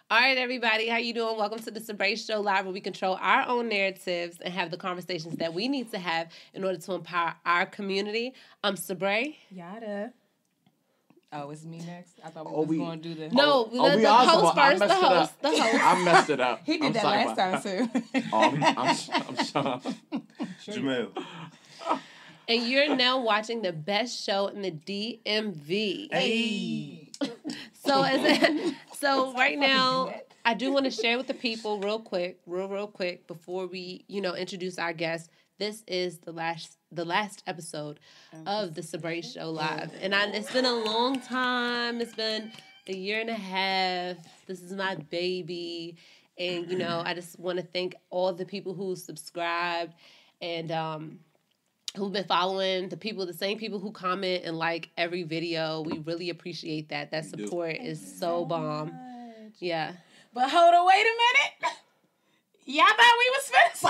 All right, everybody, how you doing? Welcome to the Sabrae Show Live, where we control our own narratives and have the conversations that we need to have in order to empower our community. I'm Sabrae. Yatta. Oh, it's me next? I thought we was going to do the... No, the host first. The host. I messed it up. He did that last time, too. I'm Sean. Jameel. And you're now watching the best show in the DMV. Hey. So right now, I do want to share with the people real quick, before we, introduce our guest. This is the last episode of the Sabrae Show Live. And it's been a long time. It's been a year and a half. This is my baby. And, I just want to thank all the people who subscribed and who've been following, the same people who comment and like every video. We really appreciate that. That support is so bomb. Yeah. But hold on, wait a minute. Y'all thought we was finished?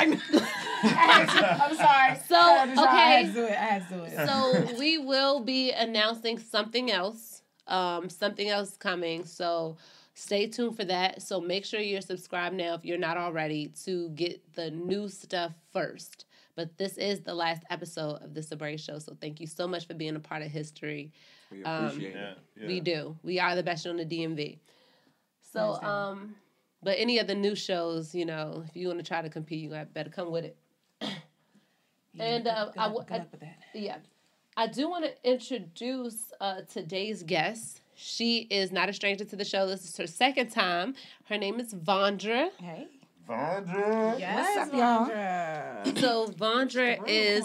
I'm sorry. So, okay. I had to do it. So we will be announcing something else coming. So stay tuned for that. So make sure you're subscribed now if you're not already to get the new stuff first. But this is the last episode of the Sabrae Show. So thank you so much for being a part of history. We appreciate it. Yeah. We do. We are the best show in the DMV. So, but any of the new shows, if you want to try to compete, you better come with it. I do want to introduce today's guest. She is not a stranger to the show. This is her second time. Her name is Vondra. Hey. Vondra. Yes, what's up, y'all? So Vondra is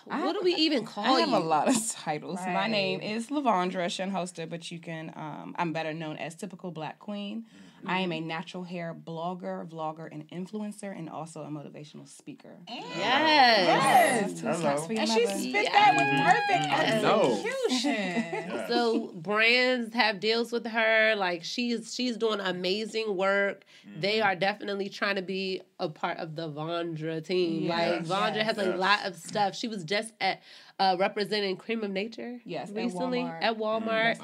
what do we even call you? I have a lot of titles. Right. My name is Lavondra Shenhoster, but you can I'm better known as Typical Black Queen. Mm-hmm. I am a natural hair blogger, vlogger, and influencer, and also a motivational speaker. Yes. And she spit that with perfect execution. Yes. So brands have deals with her. Like she's doing amazing work. Mm-hmm. They are definitely trying to be a part of the Vondra team. Yes. Like Vondra has a lot of stuff. She was just at representing Cream of Nature. Yes, recently at Walmart.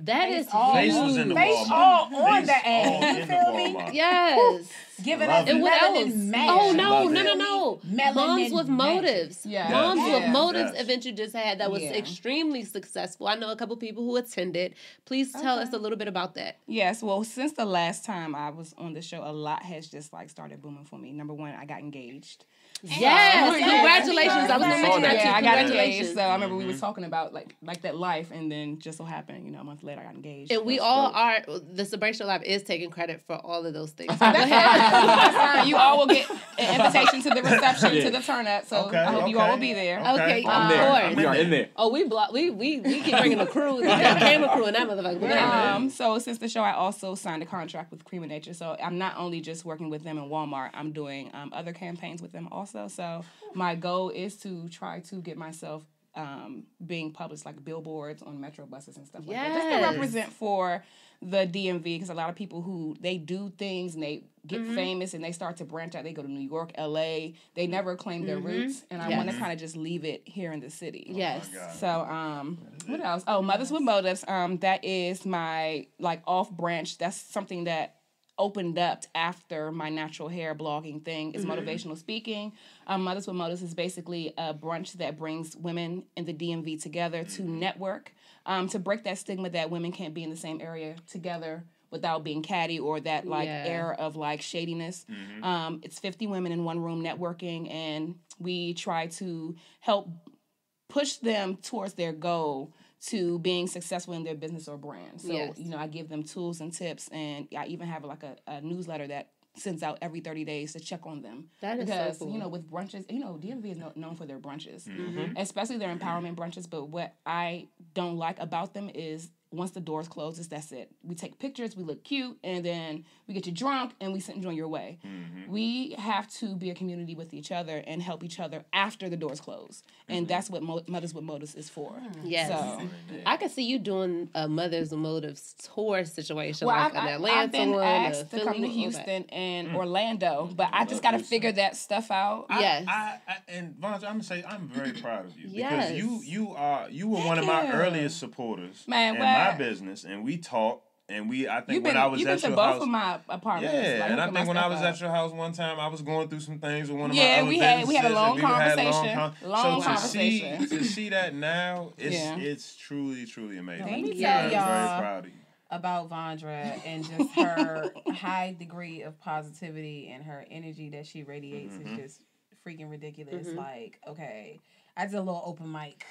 That is Face was in the Walmart. All on the ad. You feel me? Yes. Giving us and what else? Mash. Oh no. Moms with Motives. Yeah. Moms with Motives event you just had that was extremely successful. I know a couple people who attended. Please tell us a little bit about that. Yes, well, since the last time I was on the show, a lot has just started booming for me. Number one, I got engaged. Yes, congratulations. I was going to mention that too. I got engaged. So I remember we were talking about like that life, and then just so happened, a month later I got engaged. And we all are. The Sabrae Show Live is taking credit for all of those things. So go ahead. You all will get an invitation to the reception, to the turn up. So I hope you all will be there. Okay, I'm there. We are in there. Oh, we keep bringing the crew. We got camera crew and that motherfucker. So since the show, I also signed a contract with Cream of Nature. So I'm not only just working with them in Walmart. I'm doing other campaigns with them also. So my goal is to try to get myself being published like billboards on metro buses and stuff like that. Just to represent for the DMV, because a lot of people who they do things and they get famous and they start to branch out. They go to New York, LA. They never claim their roots, and I want to kind of just leave it here in the city. Yes. So what else? Oh, Mothers with Motives. That is my off branch. That's something that opened up after my natural hair blogging thing is motivational speaking. Mothers with Motives is basically a brunch that brings women in the DMV together to network, to break that stigma that women can't be in the same area together without being catty or that air of shadiness. It's 50 women in one room networking, and we try to help push them towards their goal to being successful in their business or brand. So, I give them tools and tips, and I even have a newsletter that sends out every 30 days to check on them. That is because, so cool. With brunches, DMV is known for their brunches, especially their empowerment brunches. But what I don't like about them is once the doors closes, that's it. We take pictures, we look cute, and then we get you drunk, and we sit and join your way. We have to be a community with each other and help each other after the doors close. And that's what Mothers with Motives is for. Yes. So, I can see you doing a Mothers with Motives tour situation, well, like an Atlanta I've been one, asked to Philly, come to Houston and Orlando, but I just got to figure that stuff out. Yes. And Vondra, I'm gonna say I'm very proud of you Yes. because you were one of my earliest supporters Man, in my business, and we talked And I think You've when been, I was you've been at to your both house, of my apartments. yeah, like, and I hooking my think when I stuff was up. at your house one time, I was going through some things with one of my Yeah, other we had a businesses, long and we had conversation. Long so conversation. to see that now, Yeah. it's truly, truly amazing. Let me Thank tell you. y'all I'm very proud of you. about Vondra and just her high degree of positivity and her energy that she radiates is just freaking ridiculous. Like, okay, I did a little open mic,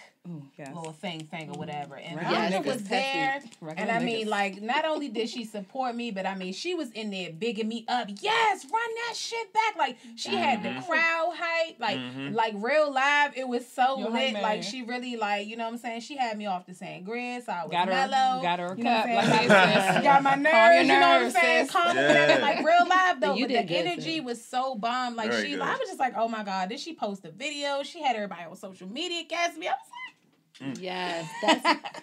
little thing or whatever, and Vondra was there, and I mean, like, not only did she support me, but I mean, she was in there bigging me up. Yes, run that shit back. Like, she had the crowd hype, like real live. It was so lit. Like, she really, like, you know what I'm saying? She had me off the same grid, so I was mellow. Got her a You know cup. what I'm saying? Like Got my nerves, you know what I'm nerves, saying? sis. Calm whatever, like real live though. You But did the good, energy sis. was so bomb. Like Very good. I was just like, oh my God, did she post a video? She had everybody on social media gassing me. I was Yes,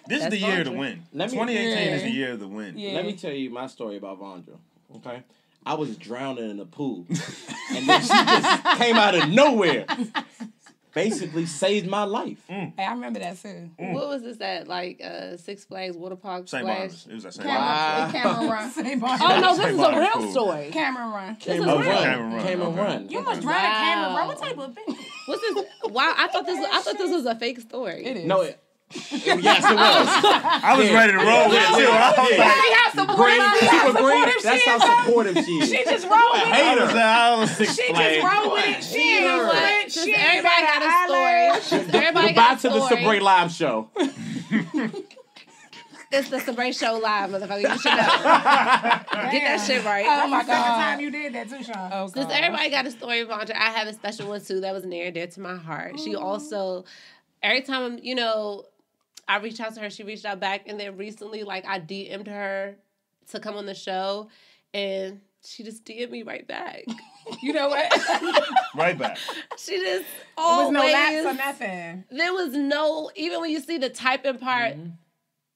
This is the year to win. Let me- 2018 is the year of the win. Yeah. Let me tell you my story about Vondra. Okay, I was drowning in a pool, and then she just came out of nowhere, basically saved my life. Hey, I remember that too. what was this at? Like Six Flags Water Park St. Splash? Barnabas. It was at St. Cameron, Barnabas. Cameron Run. Oh no, this St. is a Barnabas real pool. story. Cameron Run. This is Cameron real. Run. Cameron Okay. Run. you almost drowned a camera, bro. What type of bitch? What's this? Wow, I thought this was a fake story. It is. No, yes, it was. I was ready to roll with it too. I was like, See how supportive Green, she super green. is, That's how supportive she is. She just rolled with it. I was Six She Flags. just rolled with it. She ain't You know what? flinch. Since She ain't everybody got got a story. Since everybody Goodbye got to a the story. Sabrae live show. It's the Sabrae Show live, motherfucker. You should know. Get that shit right. Oh my God. Second time you did that too, Sean. Oh, Since God. everybody got a story of Vondra, I have a special one too that was near and dear to my heart. She also, every time, you know, I reached out to her, she reached out back. And then recently, like, I DM'd her to come on the show. And she just DM'd me right back. You know what? Right back. She just There always. was no laps or nothing. There was no, even when you see the typing part,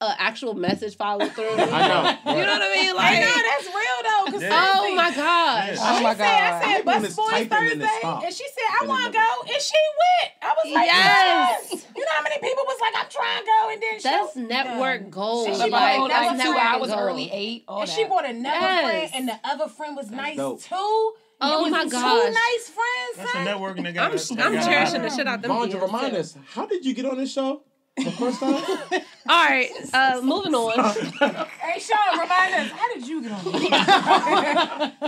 actual message follow through. I know. You know what I mean? I Like, know, that's real though. Cause Yeah. oh my gosh. Yeah. Oh my God. I said, When Bus it's Boys typing and it Thursday. stops. And she said, I And want to it go. And she went. I was like, Yes. yes. You know how many people was like, I'm trying to go. And then That's she network gold. She Like, bought Like, another that's 2 network hours gold. early, 8. All And that. she brought another Yes. friend. And the other friend was nice dope. too. Oh It was my two gosh. nice friends. That's the son. networking that got I'm cherishing the shit out them Vondra, DMs, remind too. us, how did you get on this show the first time? All right, moving on. Hey, Sean, remind us, how did you get on this?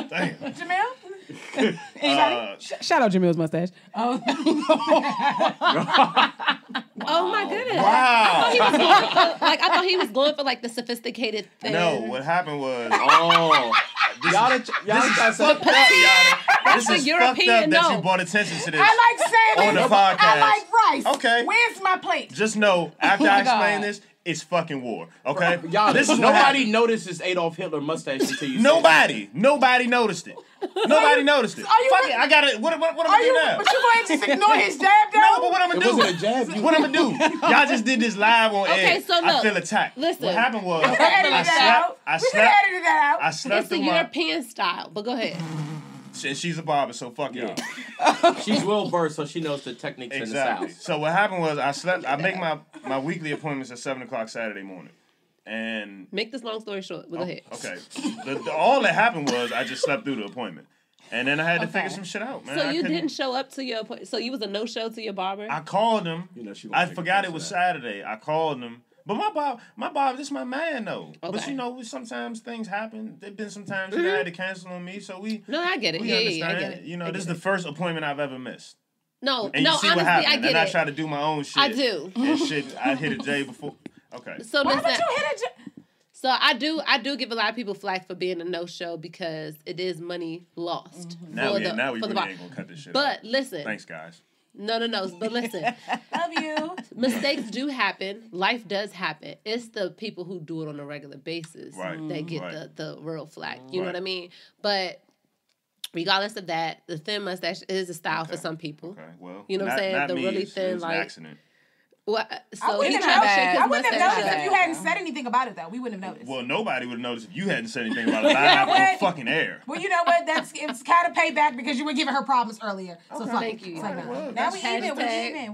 Damn. Jameel? Shout out Jameel's mustache. Oh, Oh my goodness. Wow. I thought he was going for like the sophisticated thing. No, what happened was Oh. Y'all this got is fucked up, Yatta. This the is fucked European, up that no. you brought attention to this I like salmon. on the podcast. I like rice. Okay. Where's my plate? Just know, after Oh my I explain God. this, it's fucking war. Okay? Y'all, This is what nobody happened. noticed Adolf Hitler mustache until you Nobody noticed it. Nobody noticed it. are you Fuck re- it, I got it. What am I Are do you? now? But you going to just ignore his jab, though? No, but what I'm It gonna do? wasn't a jab. What I'm gonna do? Y'all just did this live on Okay, air. so I look, feel attacked. listen. What happened was We can edit I that out. slept. I We can slept. edit that I out. slept It's the through my. European style, but go ahead. And she's a barber, so fuck y'all. She's well versed, so she knows the techniques Exactly. and the styles. So what happened was I slept. I make my weekly appointments at 7:00 Saturday morning, and Make this long story short, but go ahead. okay. All that happened was I just slept through the appointment, and then I had to figure some shit out, man. So I you couldn't- didn't show up to your appointment. So you was a no-show to your barber? I called him. You know she gonna I take forgot offense it was to that. Saturday. I called him. But my Bob, this is my man though. But Okay. you know, sometimes things happen. There've been some times you had to cancel on me, so we No, I get it. we Yeah, understand. I get it. You know, I this is get the first appointment I've ever missed. No, And no, you see honestly, what happened. I And get I it. try to do my own shit. I do. And shit, I hit a J before. Okay. So Why listen, would you hit a so I do give a lot of people flack for being a no-show because it is money lost. Now for we the really bar. ain't gonna cut this shit. But off. listen, Thanks, guys. no, but listen, Love you. mistakes do happen. Life does happen. It's the people who do it on a regular basis Right. that get Right. the real flack. You know Right. what I mean? But regardless of that, the thin mustache is a style for some people. Okay. Well, You know what I'm saying? not The me. really It's thin, an like- accident. Well, I wouldn't have noticed if you hadn't said anything about it, though. We wouldn't have noticed. Well, nobody would have noticed if you hadn't said anything about it live on fucking air. Well, you know what? It's kind of payback because you were giving her problems earlier. So thank you. Now we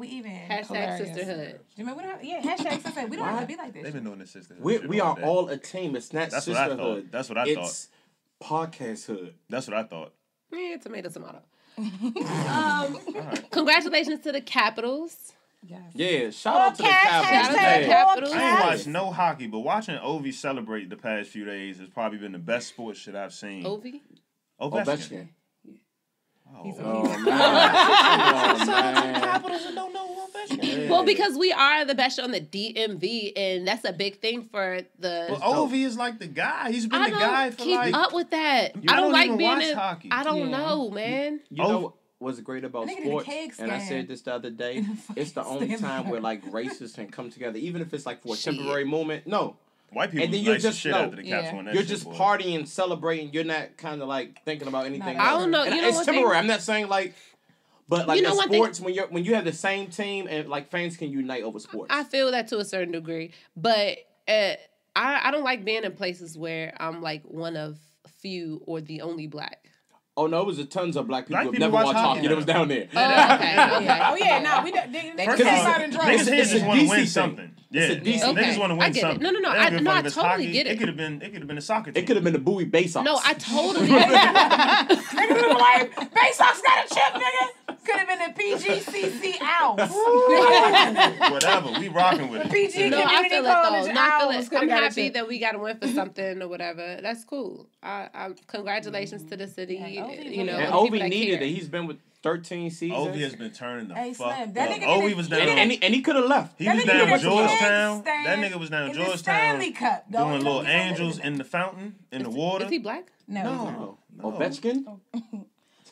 even. Hashtag sisterhood. Hashtag sisterhood. We don't have to be like this. They've been doing this sisterhood. We are all a team. It's not That's sisterhood. That's what I thought. It's podcast hood. That's what I thought. Yeah, tomato. Congratulations to the Capitals. Yes. Yeah, shout out to the Capitals. Capitals. I ain't watched no hockey, but watching Ovi celebrate the past few days has probably been the best sports shit I've seen. Ovi? Ovechkin. Man. Capitals and don't know Ovechkin. Well, because we are the best on the DMV, and that's a big thing for the. Well, Ovi is like the guy. He's been the guy for keep up with that. I don't like even being watch hockey. I don't know, man. You know what's great about sports, and I said this the other day, it's the only time where like races can come together, even if it's like for a temporary moment. No. White people and then you're just shit after the Caps won that You're shit, just boy. partying, celebrating. You're not kind of like thinking about anything else. I don't know. You know it's temporary. I'm not saying like, but like in sports, when you have the same team and like fans can unite over sports. I feel that to a certain degree, but I don't like being in places where I'm like one of few or the only black. Oh no, it was tons of black people who never watched hockey. That was down there. First of all, niggas here just want to win something. Yeah, niggas want to win something. No, I totally get it. It could have been a soccer team. It could have been the Bowie Bay Sox. No, I totally. Niggas like Bay Sox got a chip, nigga. Could have been the PGCC Owls. Whatever, we rocking with it. PG no, I feel it though. I'm happy that we got to win for something or whatever. That's cool. I congratulations to the city. You know, and Ovi needed it. He's been with 13 seasons. Ovi has been turning the fuck up. Ovi was down. And he could have left. He was down in Georgetown. That nigga was down in Georgetown doing little angels in the fountain, in the water. Is he black? No. Ovechkin?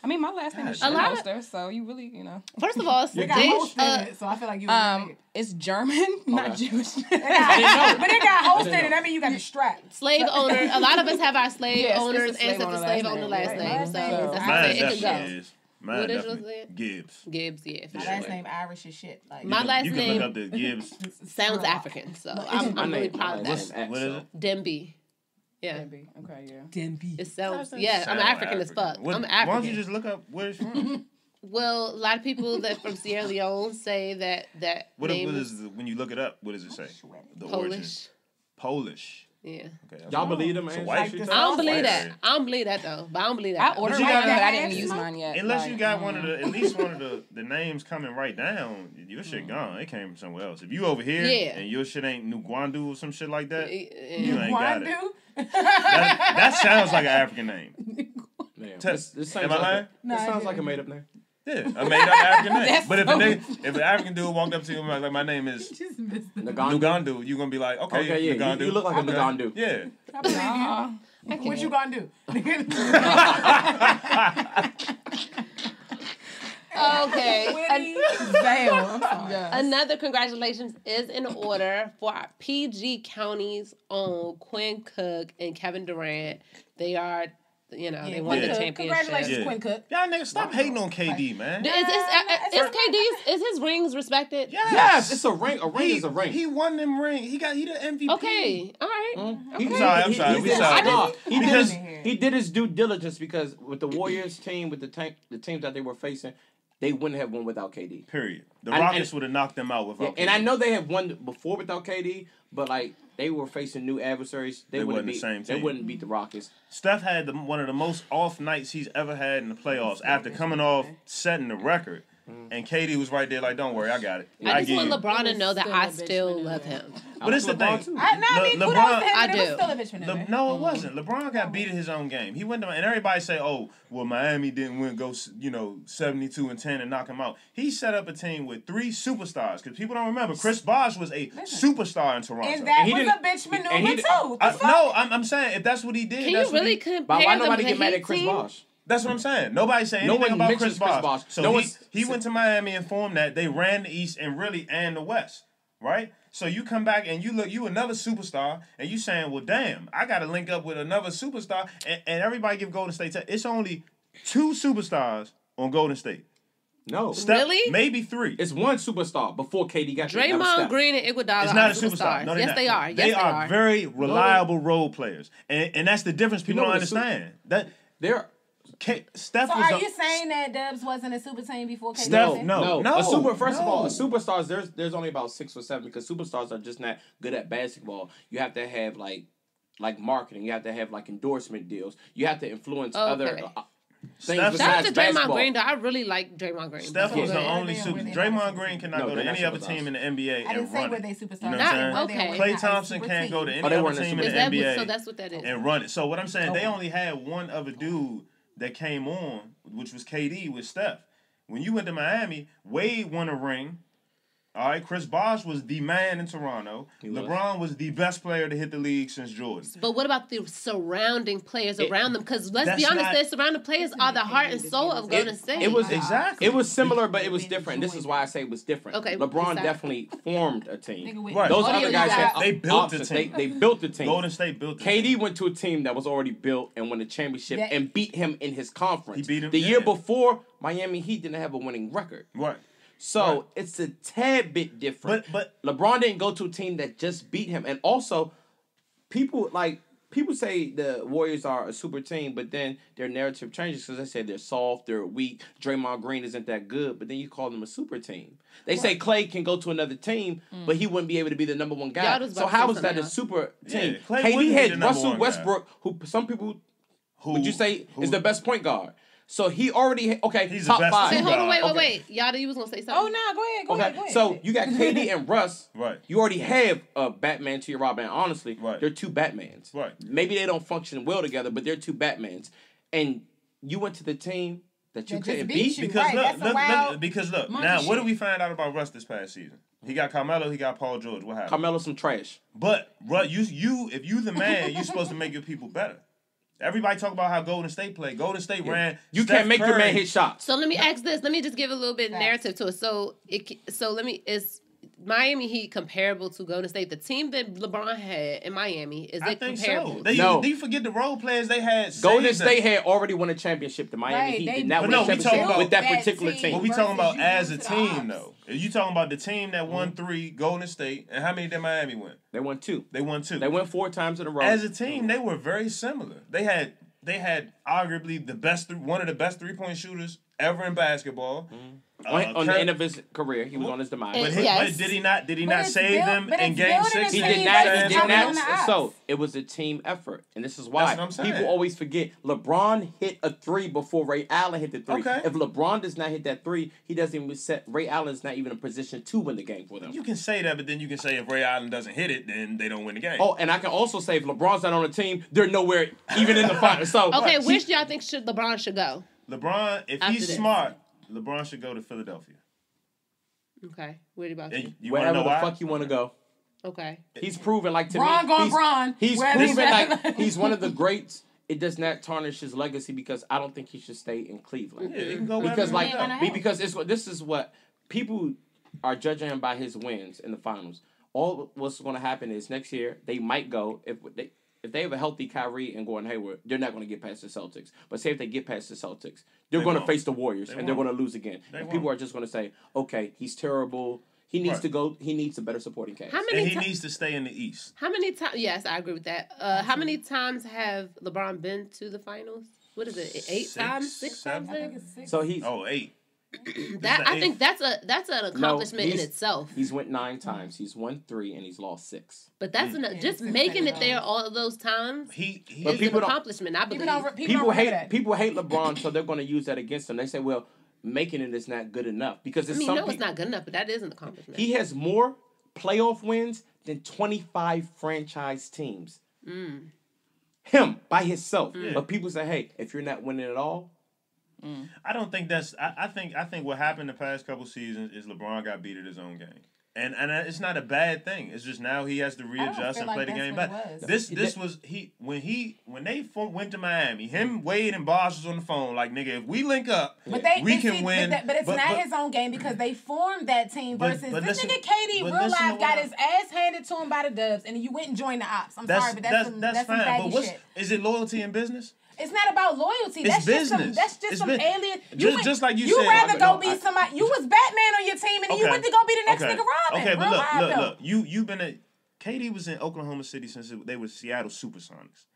I mean, my last name is Schuster, so you really, you know. First of all, they got hosted it, so I feel like you. It's German, not Jewish. But it got hosted, and that means you got the strap. Slave owner. A lot of us have our slave owners and the slave owner last name, so that's how it could go. What is your name? Gibbs. Gibbs, yeah. My last name Irish as shit. Like my last name. You can look up the Gibbs. Sounds African, so I'm really proud of that. What is it? Demby. Yeah. Demby. Okay, yeah. Demby. It sounds. Yeah, I'm African as fuck. I'm African. Why don't you just look up where it's from? Well, a lot of people that from Sierra Leone say that what name is when you look it up? What does it say? The Polish. Origin. Polish. Yeah. Okay, y'all believe them? I don't believe that. I don't believe that though. But I don't believe that. I ordered mine, but I didn't use mine yet. Unless you got at least one of the names coming right down, your shit gone. It came from somewhere else. If you over here and your shit ain't New Guandu or some shit like that, you ain't got it. That sounds like an African name. This sounds like a made up name. Yeah, a made up African name. But if an African dude walked up to you and was like, my name is Nugandu, you're going to be like, okay yeah, Nugandu. You look like a Nugandu. Yeah. What you gonna do? Okay. Damn. Another congratulations is in order for our PG County's own Quinn Cook and Kevin Durant. They are, they won the championship. Congratulations, Quinn Cook. Y'all niggas, stop hating on KD, man. Is his rings respected? Yes, it's a ring. A ring is a ring. He won them ring. He the MVP. Okay, all right. I'm sorry. We sorry. He did his due diligence because with the Warriors team, with the teams that they were facing, they wouldn't have won without KD. Period. The Rockets would have knocked them out without KD. And I know they have won before without KD, but like they were facing new adversaries. They wouldn't beat the Rockets. Steph had one of the most off nights he's ever had in the playoffs after coming off setting the record. And KD was right there like, don't worry, I got it. I just want LeBron to know that I still love him. But it's the thing. LeBron, it was still a bitch for him. No, it wasn't. LeBron got beat in his own game. He went to, and everybody say, oh, well, Miami didn't win, go 72-10 and knock him out. He set up a team with 3 superstars because people don't remember. Chris Bosh was a superstar in Toronto. And that was a bitch maneuver too. No, I'm saying if that's what he did. Can you really compare why nobody get mad at Chris Bosh? That's what I'm saying. Nobody's saying anything about Chris Bosh. So he went to Miami and informed that they ran the East and the West, right? So you come back and you another superstar, and you saying, well, damn, I got to link up with another superstar, and everybody give Golden State. It's only 2 superstars on Golden State. No. Really? Maybe 3. It's one superstar before KD got there. Draymond Green and Iguodala It's not are a superstar. superstars. No, yes, they are. Yes, they are very reliable role players, and that's the difference. People don't understand that they're. Steph. So are you saying that Dubs wasn't a super team before KD? Steph, no. First of all, superstars. There's only about 6 or 7 because superstars are just not good at basketball. You have to have like marketing. You have to have like endorsement deals. You have to influence other. Things Shout out to Draymond basketball. Green, though. I really like Draymond Green. Steph was the only super. Draymond Green cannot go to any other team in the NBA I didn't and say run were it. they superstars. You know what I'm saying? Okay. Klay Thompson can't go to any other team in the NBA. So that's what that is. And run it. So what I'm saying, they only had one other dude that came on, which was KD with Steph. When you went to Miami, Wade won a ring. All right, Chris Bosh was the man in Toronto. LeBron was the best player to hit the league since Jordan. But what about the surrounding players around them? Because let's be honest, the surrounding players are the heart and soul of Golden State. It was similar, but it was different. This is why I say it was different. Okay, LeBron definitely formed a team. Right. Those other guys they built the team. They built the team. Golden State built the team. KD went to a team that was already built and won a championship and beat him in his conference. He beat him the year before. Miami Heat didn't have a winning record. Right. So it's a tad bit different. But LeBron didn't go to a team that just beat him. And also, people say the Warriors are a super team, but then their narrative changes because they say they're soft, they're weak. Draymond Green isn't that good, but then you call them a super team. They say Klay can go to another team, but he wouldn't be able to be the number one guy. So how is that a super team? Klay KD had Russell Westbrook, who some people would you say is the best point guard. So he already he's top 5. Say, hold on, wait. Yatta, you was gonna say something. Oh no, go ahead. So you got KD and Russ. Right. You already have a Batman to your Robin. Honestly, they're 2 Batmans. Right. Maybe they don't function well together, but they're 2 Batmans. And you went to the team that you couldn't beat because look. Now, what did we find out about Russ this past season? He got Carmelo. He got Paul George. What happened? Carmelo's some trash. But if you the man, you're supposed to make your people better. Everybody talk about how Golden State played. Golden State ran. You Steph can't make Curry. your man hit shots. So let me ask this. Let me just give a little bit of narrative to it. Is Miami Heat comparable to Golden State? The team that LeBron had in Miami, is it comparable? So. Do you forget the role players they had? Golden State had already won a championship. The Miami Heat did not win a championship with that particular team. What we talking about as a team, though? Are you talking about the team that won 3, Golden State, and how many did Miami win? They won 2. They won 2. They won 4 times in a row. As a team, they were very similar. They had arguably one of the best 3-point shooters ever in basketball. On the end of his career, he was on his demise. But did he not save them in Game 6? He did not. So it was a team effort, and this is why people always forget. LeBron hit a 3 before Ray Allen hit the 3. Okay. If LeBron does not hit that 3, he doesn't even set. Ray Allen's not even in position to win the game for them. You can say that, but then you can say if Ray Allen doesn't hit it, then they don't win the game. Oh, and I can also say if LeBron's not on the team, they're nowhere even in the finals. So okay, which do y'all think LeBron should go? LeBron, if he's smart, LeBron should go to Philadelphia. Okay, what about you? Wherever the fuck you want to go. Okay. He's proven to me. He's proven he's one of the greats. It does not tarnish his legacy because I don't think he should stay in Cleveland. Yeah, he can go because this is what people are judging him by his wins in the finals. All what's going to happen is next year they might go if they have a healthy Kyrie and Gordon Hayward, they're not going to get past the Celtics. But say if they get past the Celtics, they're going to face the Warriors and they're going to lose again. And people are just going to say, okay, he's terrible. He needs to go. He needs a better supporting cast. He needs to stay in the East. How many times? Yes, I agree with that. How many times have LeBron been to the finals? What is it? 8 times? 6 times? I think it's 6. So he's 8. I think that's an accomplishment in itself. He's went 9 times. He's won 3 and he's lost 6. But that's just making it there all of those times. But is an accomplishment. I believe people hate LeBron, so they're going to use that against him. They say, well, making it is not good enough because it's it's not good enough, but that is an accomplishment. He has more playoff wins than 25 franchise teams. Him by himself. But people say, hey, if you're not winning at all. I don't think that's. I think what happened the past couple seasons is LeBron got beat at his own game, and it's not a bad thing. It's just now he has to readjust and play the game back. This was when they went to Miami. Him, Wade, and Bosh was on the phone like, nigga, if we link up, we can win. But it's not his own game because they formed that team versus this nigga KD real life got his ass handed to him by the Dubs, and you went and joined the ops. I'm sorry, but that's some fine. faggy But shit. is it loyalty in business? It's not about loyalty. It's business. That's just some alien. Just like you said. You rather go be somebody. You was Batman on your team, and then you went to go be the next nigga Robin. Okay, but look. You've been a KD was in Oklahoma City since they were Seattle Supersonics.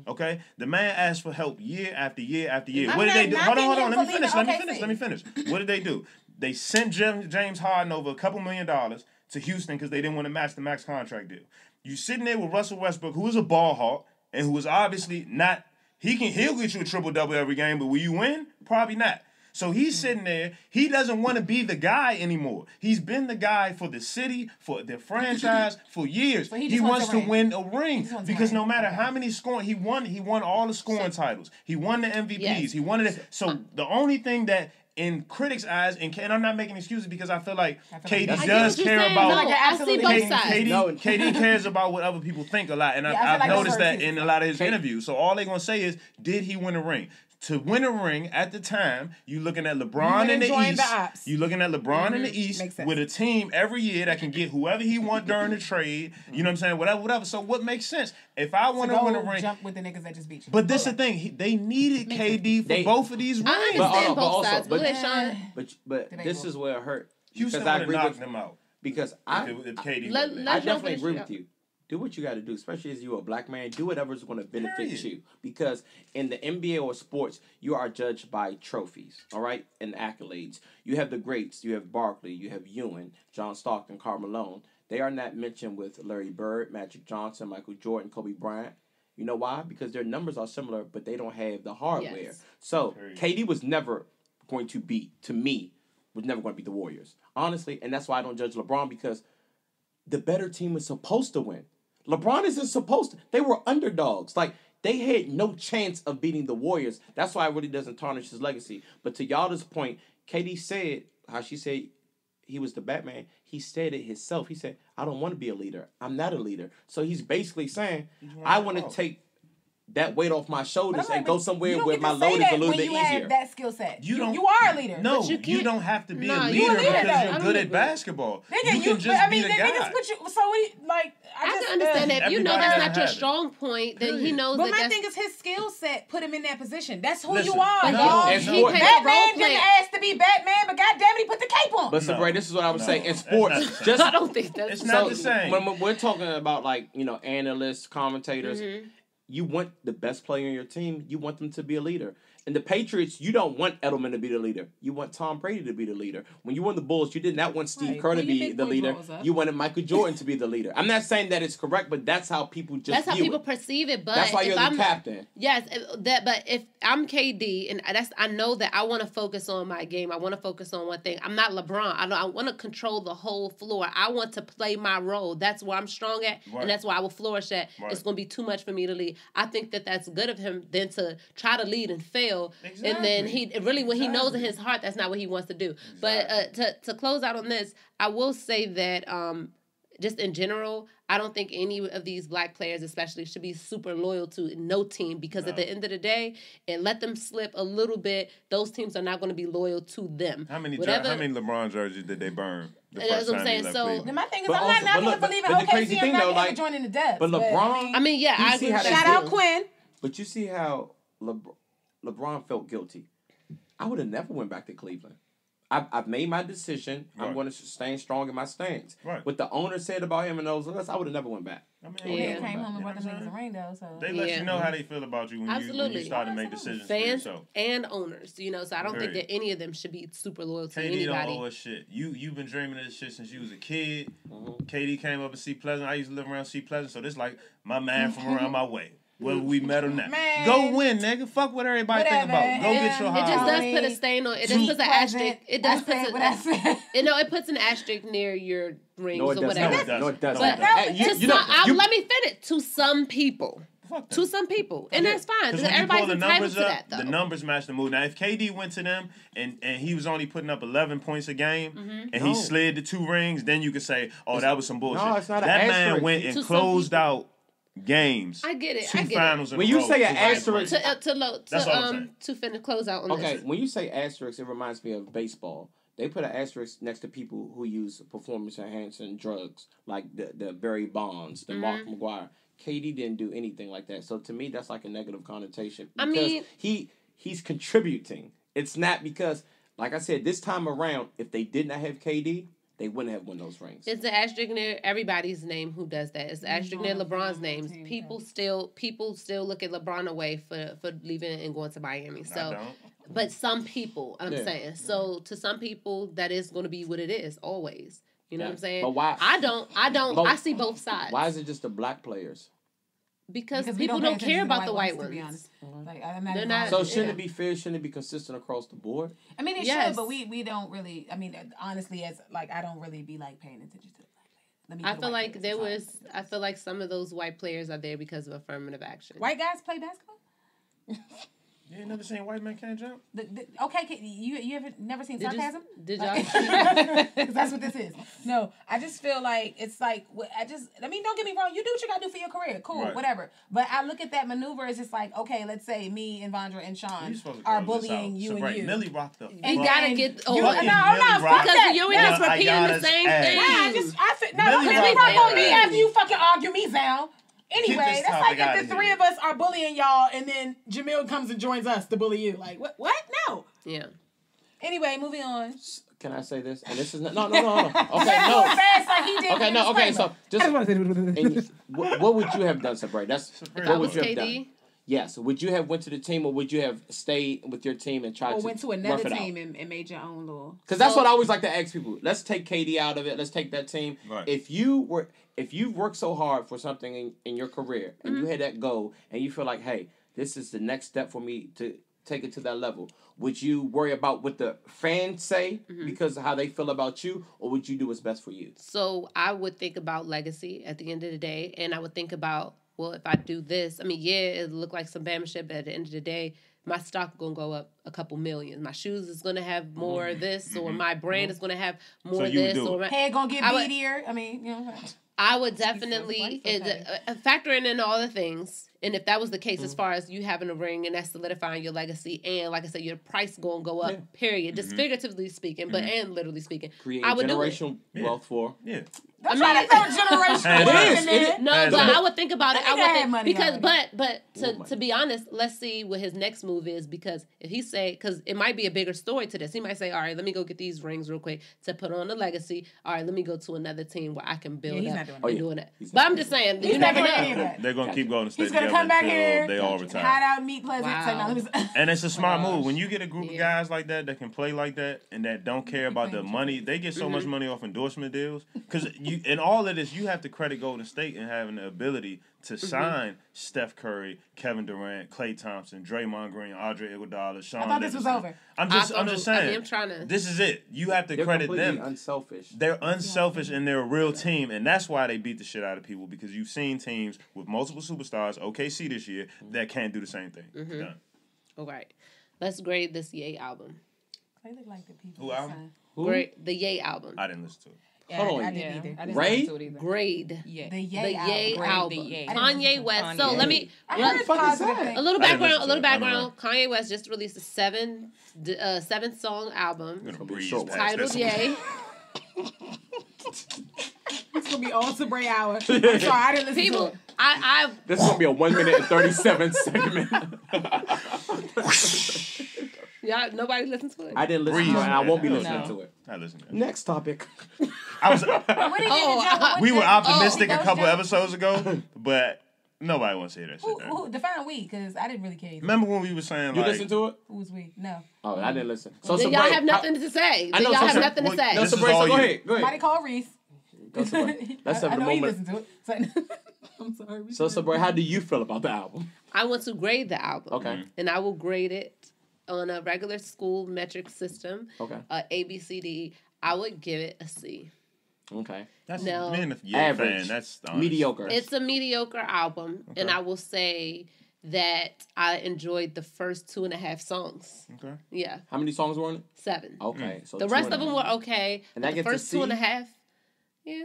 Okay, the man asked for help year after year after year. What did they do? Hold on. Let me finish. What did they do? They sent James Harden over a couple $1 million to Houston because they didn't want to match the max contract deal. You sitting there with Russell Westbrook, who is a ball hawk and who is obviously not. He'll get you a triple-double every game, but will you win? Probably not. So he's sitting there. He doesn't want to be the guy anymore. He's been the guy for the city, for the franchise, for years. So he wants to win a ring because no matter how many scoring he won all the scoring titles. He won the MVPs. Yes. He won it. So the only thing that in critics' eyes, and I'm not making excuses because I feel like KD does care about. KD cares about what other people think a lot, and I've noticed that in a lot of his interviews. So all they're gonna say is, did he win a ring? To win a ring at the time, you looking at LeBron in the East. You looking at LeBron in the East with a team every year that can get whoever he want during the trade. You know what I'm saying? Whatever. So what makes sense? If I want to win a ring, jump with the niggas that just beat you. But this is the thing. They needed KD for both of these rings. I understand both sides. But this is where it hurt. Houston would have knocked them out. Because I definitely agree with you. Do what you got to do, especially as you're a black man. Do whatever's going to benefit you. Because in the NBA or sports, you are judged by trophies, all right, and accolades. You have the greats. You have Barkley. You have Ewing, John Stockton, Karl Malone. They are not mentioned with Larry Bird, Magic Johnson, Michael Jordan, Kobe Bryant. You know why? Because their numbers are similar, but they don't have the hardware. Yes. So KD was never going to beat the Warriors, honestly. And that's why I don't judge LeBron, because the better team is supposed to win. LeBron isn't supposed to. They were underdogs. Like, they had no chance of beating the Warriors. That's why it really doesn't tarnish his legacy. But to Yatta's point, KD said, how she said he was the Batman, he said it himself. He said, I don't want to be a leader. I'm not a leader. So he's basically saying, I want to take that weight off my shoulders and go somewhere where my load is a little bit easier. You have that skill set. You are a leader. No, you don't have to be a leader because you're good at basketball. You can just be the guy. Niggas put you, so I can understand that. If you know that's not your strong point, then he knows that. But my thing is his skill set put him in that position. That's who you are, y'all. Batman didn't ask to be Batman, but goddamn it, he put the cape on. But Sabrae, this is what I would say in sports. I don't think that's it's not the same. When we're talking about analysts, commentators. You want the best player in your team. You want them to be a leader. In the Patriots, you don't want Edelman to be the leader. You want Tom Brady to be the leader. When you won the Bulls, you did not want Steve Kerr to be the leader. You wanted Michael Jordan to be the leader. I'm not saying that it's correct, but that's how people perceive it. But that's why you're the captain. Yes, but if I'm KD, and I know that I want to focus on my game. I want to focus on one thing. I'm not LeBron. I want to control the whole floor. I want to play my role. That's where I'm strong at, and that's where I will flourish at. It's going to be too much for me to lead. I think that that's good of him than to try to lead and fail. Exactly. And then he knows in his heart that's not what he wants to do. Exactly. But to close out on this, I will say that just in general, I don't think any of these black players especially should be super loyal to no team, because at the end of the day, and let them slip a little bit, those teams are not going to be loyal to them. How many LeBron jerseys did they burn? That's what I'm saying. So my thing is, I'm not knocking him for leaving OKC. I'm not ever joining the depth. But LeBron, I agree. Shout out Quinn. But you see how LeBron felt guilty. I would have never went back to Cleveland. I've made my decision. Right. I'm going to stand strong in my stance. Right. What the owner said about him and those others, I would have never went back. He came home and brought the niggas a ring, though. So they let you know how they feel about you when you start to make decisions for yourself. And owners, so I don't think that any of them should be super loyal to anybody. KD don't owe us shit. You've been dreaming of this shit since you was a kid. Mm-hmm. KD came up in C Pleasant. I used to live around C Pleasant, so this like my man from around my way. Whether we met or not. Man. Go win, nigga. Fuck what everybody think about. Go get your high. It just does put a stain on it. It just puts an asterisk. It does put it puts an asterisk near your rings or whatever. No, it doesn't. Let me fit it to some people. To some people. And that's fine. Everybody's entitled to that, though. The numbers match the move. Now, if KD went to them and he was only putting up 11 points a game and he slid the 2 rings, then you could say, that was some bullshit. No, it's not that man went and closed out games. I get it. 2 finals in a row. When you say an asterisk, to close out on this. Okay, when you say asterisk, it reminds me of baseball. They put an asterisk next to people who use performance-enhancing drugs, like the Barry Bonds, the Mark McGwire. KD didn't do anything like that. So to me, that's like a negative connotation. I mean, he's contributing. It's not because, like I said, this time around, if they did not have KD, they wouldn't have won those rings. It's the asterisk near everybody's name who does that. It's the asterisk near LeBron's name. People still look at LeBron away for leaving and going to Miami. So, but some people, I'm saying. So to some people, that is going to be what it is always. You know what I'm saying? But why? I don't. I see both sides. Why is it just the black players? Because people don't care about the white ones. To be honest. Like, They're not. So shouldn't it be fair? Shouldn't it be consistent across the board? I mean, it should, but we don't really. I mean, honestly, as like I don't really be like paying attention to the black players. I feel like some of those white players are there because of affirmative action. White guys play basketball. You ain't never seen White Man Can't Jump? Okay, you ever never seen Sarcasm? Did y'all? Because that's what this is. No, I just feel like it's like don't get me wrong. You do what you gotta do for your career. Cool, right. Whatever. But I look at that maneuver as just like, okay, let's say me and Vondra and Sean are bullying you and you. Millie rocked up. You gotta get over it. No, because you ain't just repeating the same thing. Millie rocked on me after you fucking argue me down. Anyway, that's like if the three of us are bullying y'all and then Jameel comes and joins us to bully you. Like, what? No. Yeah. Anyway, moving on. Can I say this? And this is no. Okay, no. Fast like he did. Okay, no. Okay, so just what would you have done, Sabrae? What would you have done? Yes. Would you have went to the team, or would you have stayed with your team and tried to went to another team and made your own little? Because that's what I always like to ask people. Let's take KD out of it. Let's take that team. Right. If you've worked so hard for something in your career and you had that goal and you feel like, hey, this is the next step for me to take it to that level, would you worry about what the fans say because of how they feel about you, or would you do what's best for you? So I would think about legacy at the end of the day, and I would think about, well, if I do this, I mean, yeah, it look like some bamship, but at the end of the day, my stock gonna go up a couple million. My shoes is gonna have more of this, or my brand is gonna have more of this, or my head gonna get beatier. I mean, you know. I would definitely factoring in all the things, and if that was the case, as far as you having a ring and that's solidifying your legacy, and like I said, your price gonna go up. Period. Just figuratively speaking, but and literally speaking, create generational wealth for. Yeah. I'm trying to throw generational. No, but I would think about it. I would think because, but to be honest, let's see what his next move is, because if he say, because it might be a bigger story to this. He might say, all right, let me go get these rings real quick to put on the legacy. All right, let me go to another team where I can build up and doing that. But I'm just saying, you never know. They're gonna keep going to stay together come back until here, they all retire. Hide out, meet Pleasant. Wow. And it's a smart move when you get a group of guys like that can play like that and that don't care about the money. They get so much money off endorsement deals because in all of this, you have to credit Golden State and having the ability to sign Steph Curry, Kevin Durant, Klay Thompson, Draymond Green, Andre Iguodala, Sean. I thought this was over. I'm just saying. I mean, I'm trying to. This is it. You have to credit them. Unselfish. They're unselfish and they're a real team, and that's why they beat the shit out of people, because you've seen teams with multiple superstars, OKC this year, that can't do the same thing. Done. All right, let's grade this Ye album. They look like the people. Who album? Grade the Ye album. I didn't listen to it. Yeah, Hold on. I didn't either. Grade. Yeah. The Ye album. Ye. Kanye West. Kanye. So let me A little background. Kanye West just released a seven song album titled Ye. It's gonna be all Sabrae hour. I'm sorry, I didn't listen to it. This is gonna be a 1 minute and 37 segment. Yeah, nobody listens to it. I didn't listen to it, and I won't be listening to it. I listened to it. Next topic. We were optimistic a couple episodes ago, but nobody wants to hear that shit. Who define we? Because I didn't really care either. Remember when we were saying you listened to it? Who was we? No. Oh, I didn't listen. So then y'all have nothing to say. I know. Y'all have nothing to say. No, Sabrae, go ahead. Somebody call Reese. Let's have I a know he moment. listened to it. I'm sorry. So, Sabrae, how do you feel about the album? I want to grade the album. Okay. And I will grade it on a regular school metric system. Okay. A, B, C, D. I would give it a C. Okay. That's average. That's mediocre. It's a mediocre album, and I will say that I enjoyed the first 2.5 songs. Okay. Yeah. How many songs were on it? 7. Okay. So the rest of them were okay. And that the gets first a C? 2.5, yeah.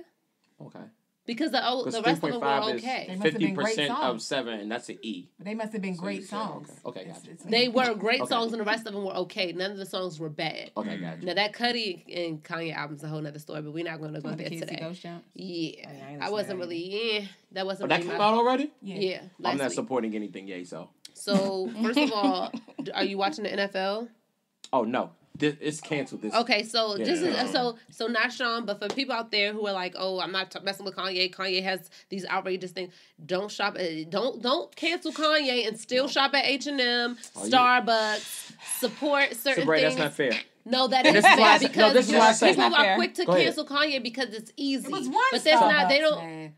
Okay. Because the rest of them were okay. 50% of 7, and that's an E. They must have been great songs. Okay, gotcha. They were great songs, and the rest of them were okay. None of the songs were bad. Okay, gotcha. Now, that Cudi and Kanye album's a whole nother story, but we're not going to go there today. Yeah. I wasn't really, that wasn't really that came out already? Yeah. I'm not supporting anything yay, so. So, first of all, are you watching the NFL? Oh, no. It's canceled this. Okay, so so not Sean, but for people out there who are like, oh, I'm not messing with Kanye. Kanye has these outrageous things. Don't shop at don't cancel Kanye and still shop at H&M, Starbucks. Support certain Sabrae, things. that's not fair. No, that is fair because people are quick to Go cancel Kanye because it's easy. It was one but there's Starbucks, not. They don't. Man.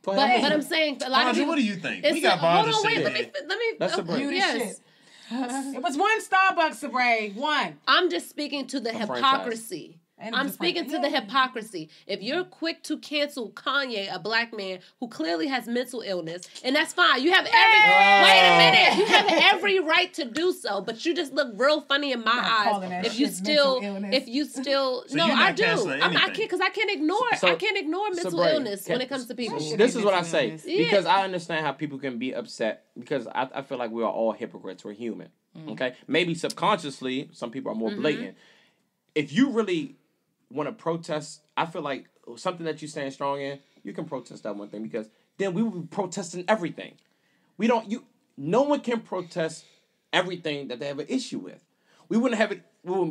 But I'm saying a lot of people. What do you think? We got Vondra. Hold on, wait. Let me. That's Sabrae. Yes. It was one Starbucks, Sabrae. One. I'm just speaking to the hypocrisy. I'm speaking to the hypocrisy. If you're quick to cancel Kanye, a black man who clearly has mental illness, and that's fine. You have wait a minute. You have every right to do so, but you just look real funny in my eyes. If you still so no, I do. I can't because I can't ignore mental illness when it comes to people. This is what I say because I understand how people can be upset because I feel like we are all hypocrites. We're human. Okay, maybe subconsciously some people are more blatant. If you really want to protest, I feel like something that you stand strong in, you can protest that one thing because then we will be protesting everything. No one can protest everything that they have an issue with. We wouldn't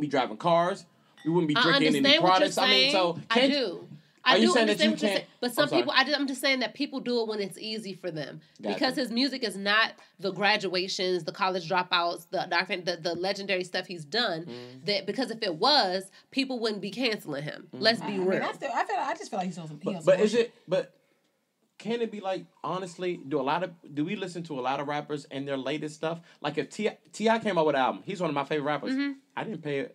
be driving cars. We wouldn't be drinking any products. I mean, so I do. Are you saying that you can't? But some people, I'm just saying that people do it when it's easy for them. Gotcha. Because his music is not the graduations, the college dropouts, the legendary stuff he's done. That because if it was, people wouldn't be canceling him. Let's be real. I just feel like he's on some. But is it? But can it be like honestly? Do we listen to a lot of rappers and their latest stuff? Like if T.I. came out with an album, he's one of my favorite rappers. I didn't pay it.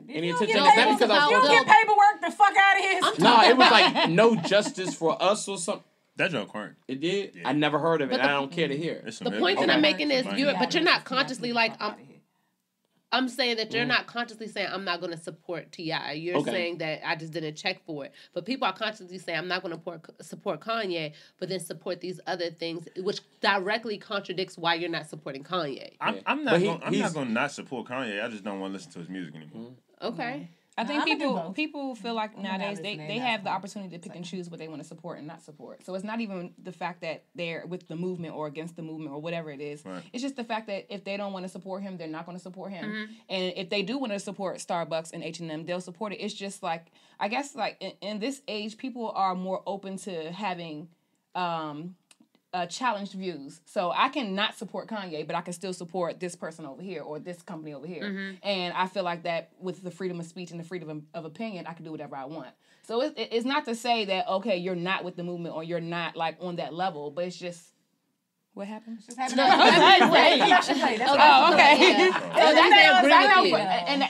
Any attention to that because I was get paperwork the fuck out of here. No, it was like No Justice for Us or something. That joke current. It did. Yeah. I never heard of it. I don't care to hear. The point that I'm making is you're not consciously like I'm saying that you're not consciously saying I'm not going to support T.I. You're saying that I just didn't check for it. But people are consciously saying I'm not going to support Kanye, but then support these other things, which directly contradicts why you're not supporting Kanye. I'm not going to not support Kanye. I just don't want to listen to his music anymore. Okay. I think people feel like nowadays they have the opportunity to pick and choose what they want to support and not support. So it's not even the fact that they're with the movement or against the movement or whatever it is. Right. It's just the fact that if they don't want to support him, they're not going to support him. And if they do want to support Starbucks and H&M, they'll support it. It's just like, I guess like in this age, people are more open to having challenged views. So I can not support Kanye, but I can still support this person over here or this company over here. And I feel like that with the freedom of speech and the freedom of opinion, I can do whatever I want. So it's not to say that, okay, you're not with the movement or you're not like on that level, but it's just, what happened? It's just happening. Oh, okay.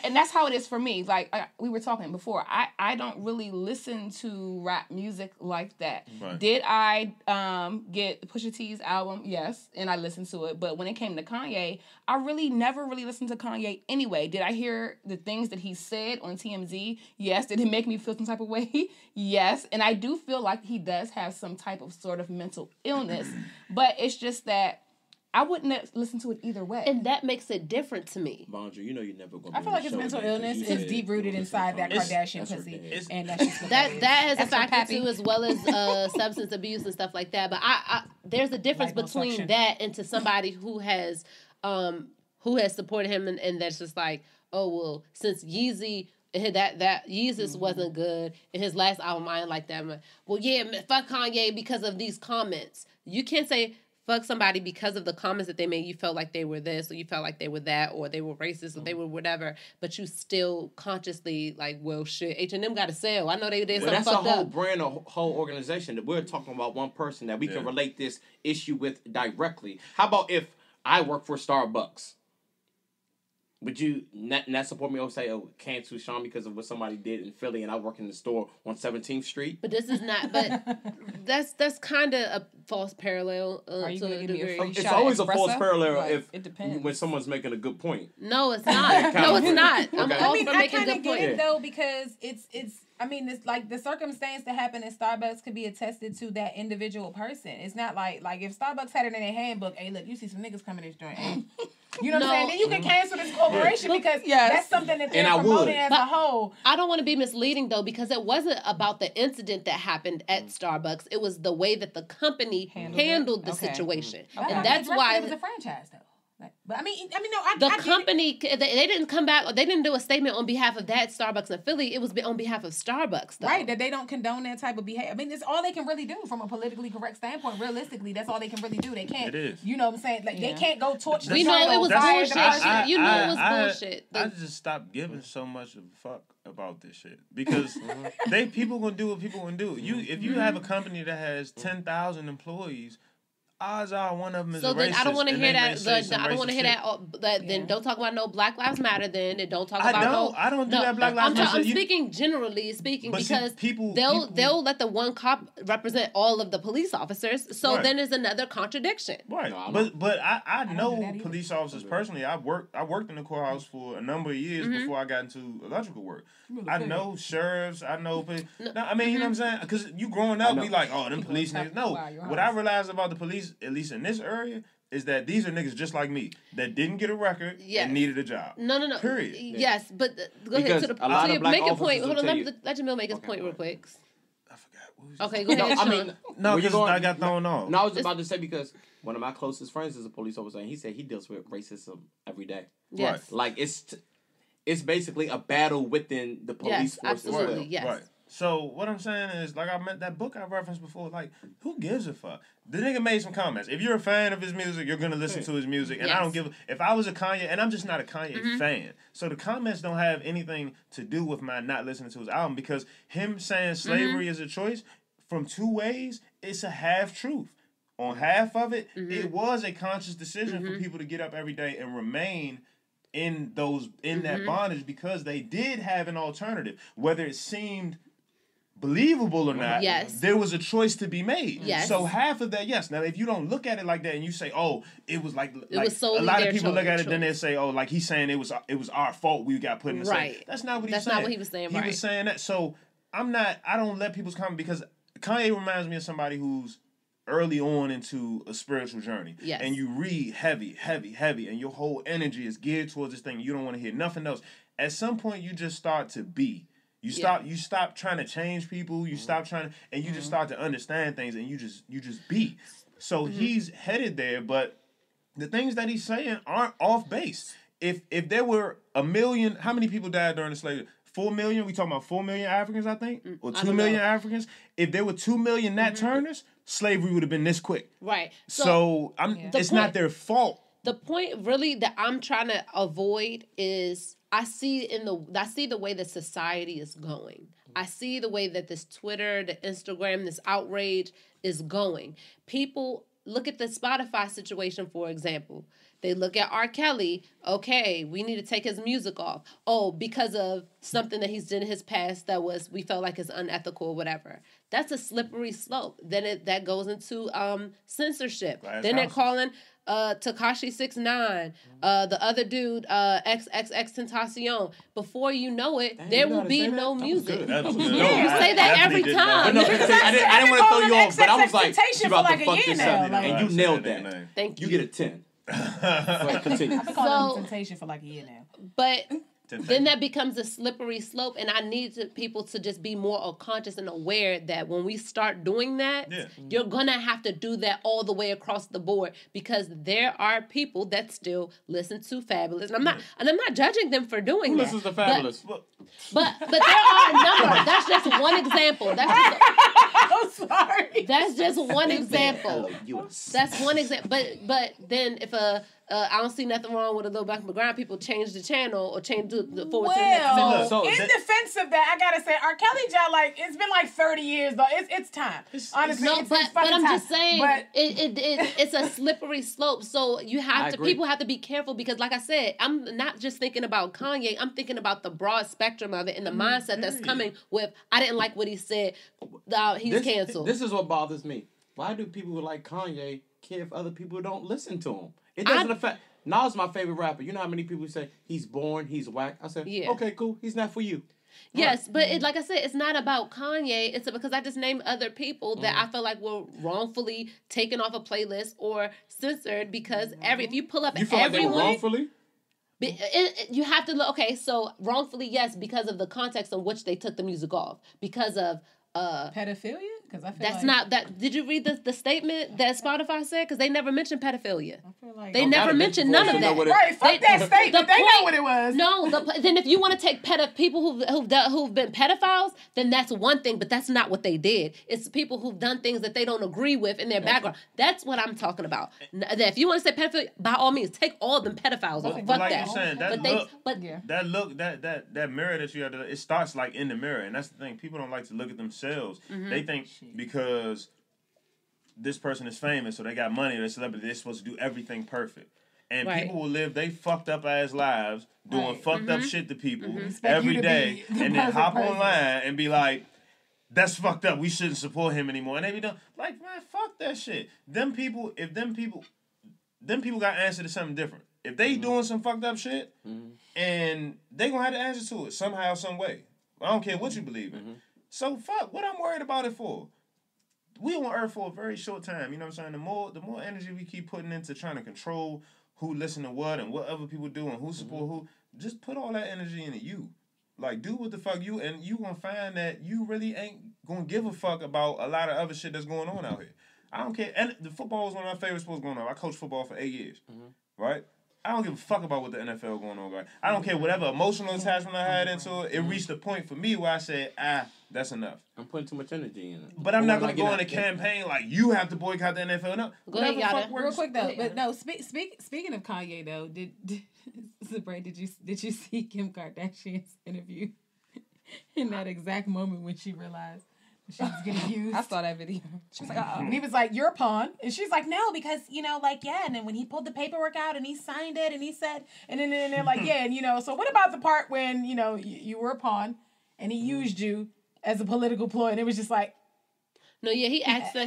And that's how it is for me. Like we were talking before, I don't really listen to rap music like that. Right. Did I get Pusha T's album? Yes, and I listened to it. But when it came to Kanye, I really never really listened to Kanye anyway. Did I hear the things that he said on TMZ? Yes. Did it make me feel some type of way? Yes. And I do feel like he does have some type of sort of mental illness. But it's just that I wouldn't listen to it either way. And that makes it different to me. Vondra, you know you're never going to be I feel like his mental illness is deep-rooted inside that Kardashian pussy. And that has a factor too, as well as substance abuse and stuff like that. But I there's a difference between that and to somebody who has supported him and that's just like, oh, well, since Yeezy... that Yeezus wasn't good in his last album. I didn't like that. Well, yeah, fuck Kanye because of these comments. You can't say fuck somebody because of the comments that they made. You felt like they were this, or you felt like they were that, or they were racist, or they were whatever. But you still consciously like, well, shit, H&M got to sell. I know they did something fucked up. That's a whole brand, a whole organization. That we're talking about one person that we can relate this issue with directly. How about if I work for Starbucks? Would you not support me or say, oh, cancel Sean because of what somebody did in Philly and I work in the store on 17th Street? But this is not, but that's kind of a false parallel to a degree. It's always a false parallel like, it depends. When someone's making a good point. No, it's not. No, it's not. Okay. I'm all for making a good point. Get it though because it's I mean, it's like the circumstance that happened in Starbucks could be attested to that individual person. It's not like if Starbucks had it in their handbook, hey, look, you see some niggas coming this joint. Hey. You know what I'm saying? Then you can cancel this corporation because that's something that they're promoting as a whole. I don't want to be misleading, though, because it wasn't about the incident that happened at Starbucks. It was the way that the company handled the situation. And that's why... It was a franchise, though. But I mean, company, they didn't come back, they didn't do a statement on behalf of that Starbucks in Philly. It was on behalf of Starbucks, though. Right, that they don't condone that type of behavior. I mean, it's all they can really do from a politically correct standpoint. Realistically, that's all they can really do. They can't, you know what I'm saying? Like, they can't go torch the We know it was bullshit. You know it was bullshit. I just stopped giving so much of a fuck about this shit because people gonna do what people gonna do. If you have a company that has 10,000 employees, odds are one of them is a racist. So then I don't want to hear that. I don't want to hear that. Then don't talk about no Black Lives Matter. Then and don't talk about I don't do that Black Lives Matter. I'm speaking generally because they'll let the one cop represent all of the police officers. So then there's another contradiction. Right. But I know police officers personally. I worked in the courthouse for a number of years before I got into electrical work. I know sheriffs. I know. I mean, you know what I'm saying? Because you growing up, we like, oh, them police niggas. No, what I realized about the police, at least in this area, is that these are niggas just like me that didn't get a record and needed a job. No. Period. Yes, but go ahead to make a point. Hold on, let Jameel make his point real quick. I forgot. Okay, go ahead. I got thrown off. No, I was about to say because one of my closest friends is a police officer, and he said he deals with racism every day. Yes, right. Like it's basically a battle within the police force as well. Yes. Right. So what I'm saying is, like I meant that book I referenced before, like, who gives a fuck? The nigga made some comments. If you're a fan of his music, you're gonna listen to his music. And I don't give if I was a Kanye, and I'm just not a Kanye fan. So the comments don't have anything to do with my not listening to his album, because him saying slavery is a choice from two ways, it's a half truth. On half of it, it was a conscious decision for people to get up every day and remain in that bondage because they did have an alternative. Whether it seemed believable or not, there was a choice to be made. Yes. So half of that, yes. Now, if you don't look at it like that and you say, oh, it was like was a lot of people look at it, then they say, oh, like he's saying it was our fault we got put in the same. That's not what he's saying. That's not what he was saying, He was saying that. So I don't let people's comment, because Kanye reminds me of somebody who's early on into a spiritual journey. Yes. And you read heavy, and your whole energy is geared towards this thing. You don't want to hear nothing else. At some point, you just start to be. You stop trying to change people. You stop trying to, and you just start to understand things, and you just be. So he's headed there, but the things that he's saying aren't off base. If there were 1 million, how many people died during the slavery? 4 million? We talking about 4 million Africans, I think? Or 2 million Africans? If there were 2 million Nat Turners, slavery would have been this quick. Right. So it's not their fault. The point really that I'm trying to avoid is I see the way that society is going. I see the way that this Twitter, the Instagram, this outrage is going. People look at the Spotify situation, for example. They look at R. Kelly. Okay, we need to take his music off. Oh, because of something that he's done in his past that we felt like is unethical or whatever. That's a slippery slope. Then that goes into censorship. Then they're calling Tekashi 6ix9ine, the other dude, XXXTentacion. Before you know it, there will be no music. You say that every time. No, I didn't want to throw you off, but I was like, you about to fuck this up, and you nailed that. Thank you. You get a 10. Continue. I've been calling them Temptation for like a year now. But then that becomes a slippery slope, and I need people to just be more conscious and aware that when we start doing that, you're gonna have to do that all the way across the board, because there are people that still listen to Fabulous, and I'm not judging them for doing that. Listen to Fabulous, but there are a number. That's just one example. I'm sorry. That's just one example. That's one example. But then if I don't see nothing wrong with a little Black McGrind people change the channel or change the forward to the next. So in defense of that, I gotta say, R. Kelly job, like, it's been like 30 years, but it's time. Honestly, but I'm just saying, it's a slippery slope. So people have to be careful, because, like I said, I'm not just thinking about Kanye. I'm thinking about the broad spectrum of it and the mindset that's coming with, I didn't like what he said, he's canceled. This is what bothers me. Why do people who like Kanye care if other people don't listen to him? It doesn't affect. Nas my favorite rapper. You know how many people say he's born, he's whack? I said, okay, cool. He's not for you. Yes, but like I said, it's not about Kanye. It's because I just named other people that I feel like were wrongfully taken off a playlist or censored because if you pull up you feel like they were wrongfully? You have to look. Okay, so wrongfully, yes, because of the context in which they took the music off, because of pedophilia. Because I feel that's not that. Did you read the statement that Spotify said? Because they never mentioned pedophilia. I feel like they never mentioned none of that. Right? Fuck that statement. They know what it was. No, then if you want to take people who've been pedophiles, then that's one thing. But that's not what they did. It's people who've done things that they don't agree with in their background. That's what I'm talking about. If you want to say pedophilia, by all means, take all them pedophiles. Fuck like that. You're saying, that mirror that you have, it starts like in the mirror, and that's the thing. People don't like to look at themselves. They think because this person is famous, so they got money, they're celebrity, they're supposed to do everything perfect. And people will live they fucked up ass lives doing fucked up shit to people every day, and then hop online and be like, that's fucked up, we shouldn't support him anymore. And they be done like, man, fuck that shit. Them people got answer to something different. If they doing some fucked up shit, and they gonna have to answer to it somehow, some way. I don't care what you believe in. So fuck, what I'm worried about it for? We on Earth for a very short time, you know what I'm saying? The more energy we keep putting into trying to control who listen to what and what other people do and who support who, just put all that energy into you. Like, do what the fuck you, and you gonna find that you really ain't gonna give a fuck about a lot of other shit that's going on out here. I don't care. And the football is one of my favorite sports going on. I coached football for 8 years, right? I don't give a fuck about what the NFL going on, right? I don't care whatever emotional attachment I had into it. It reached a point for me where I said, that's enough. I'm putting too much energy in it. But I'm not going to go on a campaign like, you have to boycott the NFL. No. Go ahead, Yatta. Real quick, though. But no, speaking of Kanye, though, Sabrae, did you see Kim Kardashian's interview in that exact moment when she realized she was getting used? I saw that video. She was like, uh-oh. And he was like, you're a pawn. And she's like, no, because, and then when he pulled the paperwork out and he signed it and he said, and then they're like, yeah, and, so what about the part when, you were a pawn and he used you as a political ploy? And it was just like, no, yeah, he asked her,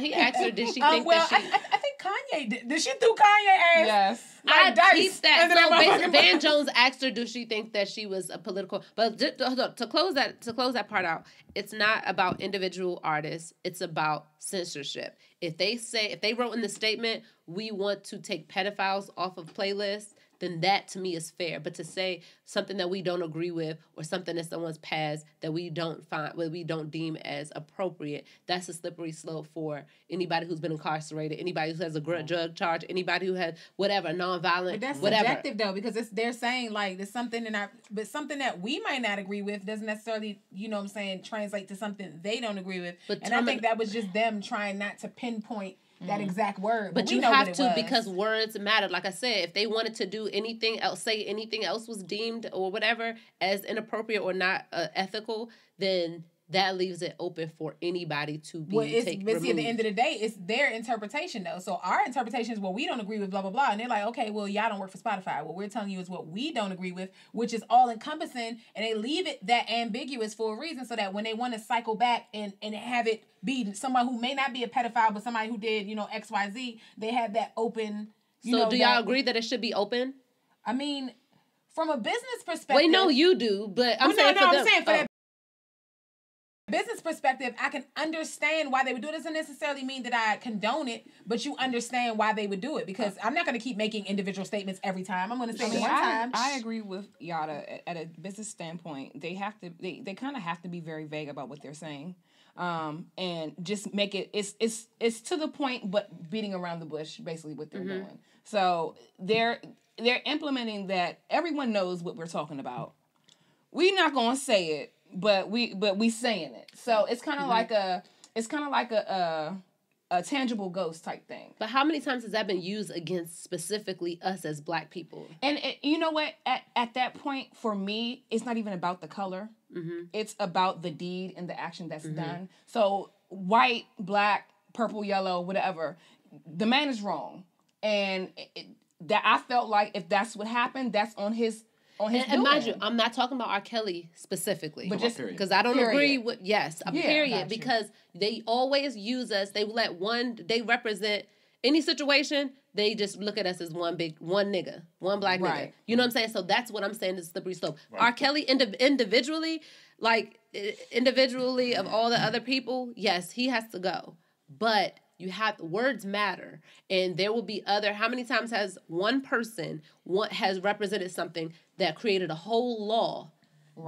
did she think that she... I think Kanye did she threw Kanye ass? Yes. I dice. That. So Van Jones asked her, "Do she think that she was a political?" But to close that part out, it's not about individual artists. It's about censorship. If they wrote in the statement, "We want to take pedophiles off of playlists," then that to me is fair. But to say something that we don't agree with or something that someone's passed that we don't deem as appropriate, that's a slippery slope for anybody who's been incarcerated, anybody who has a drug charge, anybody who has whatever, nonviolent, but that's whatever. Subjective though, because they're saying like there's something but something that we might not agree with doesn't necessarily, translate to something they don't agree with. But I think that was just them trying not to pinpoint that exact word. But you have to, because words matter. Like I said, if they wanted to do anything else, say anything else was deemed or whatever as inappropriate or not ethical, then that leaves it open for anybody to be removed. But see, at the end of the day, it's their interpretation, though. So our interpretation is, we don't agree with blah, blah, blah. And they're like, okay, well, y'all don't work for Spotify. What we're telling you is what we don't agree with, which is all-encompassing. And they leave it that ambiguous for a reason so that when they want to cycle back and have it be someone who may not be a pedophile, but somebody who did, X, Y, Z, they have that open, So do y'all agree that it should be open? I mean, from a business perspective... Wait, no, you do, but I'm saying for them. Business perspective, I can understand why they would do it. It doesn't necessarily mean that I condone it, but you understand why they would do it, because I'm not going to keep making individual statements every time. I'm going to say one time. I agree with Yatta. At a business standpoint, they kind of have to be very vague about what they're saying, and just make it it's to the point, but beating around the bush, basically what they're doing. So they're implementing that. Everyone knows what we're talking about. We're not going to say it. But we saying it, so it's kind of like a tangible ghost type thing. But how many times has that been used against specifically us as Black people? And you know what? At that point, for me, it's not even about the color. It's about the deed and the action that's done. So white, Black, purple, yellow, whatever, the man is wrong, and that I felt like if that's what happened, that's on his. And mind you, I'm not talking about R. Kelly specifically, but just because I don't agree with period, because they always use us. They represent any situation. They just look at us as one Black nigga. You know what I'm saying? So that's what I'm saying is slippery slope. Right. R. Kelly individually, Like, individually of all the other people, yes, he has to go. But you have, words matter. And there will be how many times has one person has represented something that created a whole law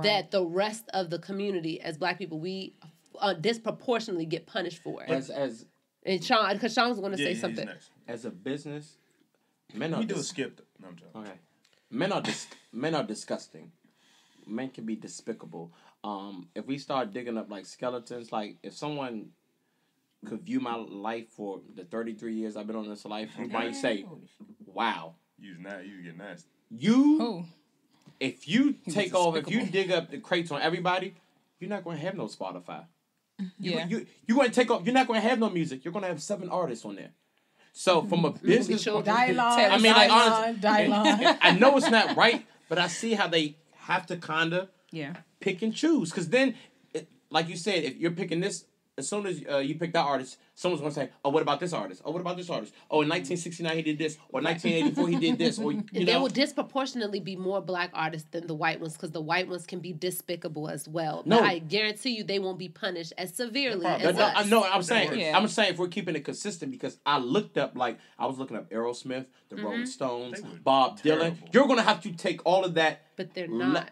that the rest of the community as Black people, we disproportionately get punished for it. And Sean, because Sean was going to say something. As a business, men are... We do a skip. No, I'm joking. Okay. Men are disgusting. Men can be despicable. If we start digging up, like, skeletons, like, if someone could view my life for the 33 years I've been on this life, you might say, wow. You get nasty. If you dig up the crates on everybody, you're not going to have no Spotify. Yeah. You're going to take off. You're not going to have no music. You're going to have 7 artists on there. So from a business, I know it's not right, but I see how they have to kind of pick and choose. Because then, like you said, if you're picking this, as soon as you pick that artist, someone's going to say, oh, what about this artist? Oh, what about this artist? Oh, in 1969 he did this, or 1984 he did this, or there will disproportionately be more Black artists than the white ones, because the white ones can be despicable as well. No. But I guarantee you they won't be punished as severely as us. No, I'm saying if we're keeping it consistent, because I looked up, like, I was looking up Aerosmith, the Rolling Stones, Bob Dylan. You're going to have to take all of that. But they're not.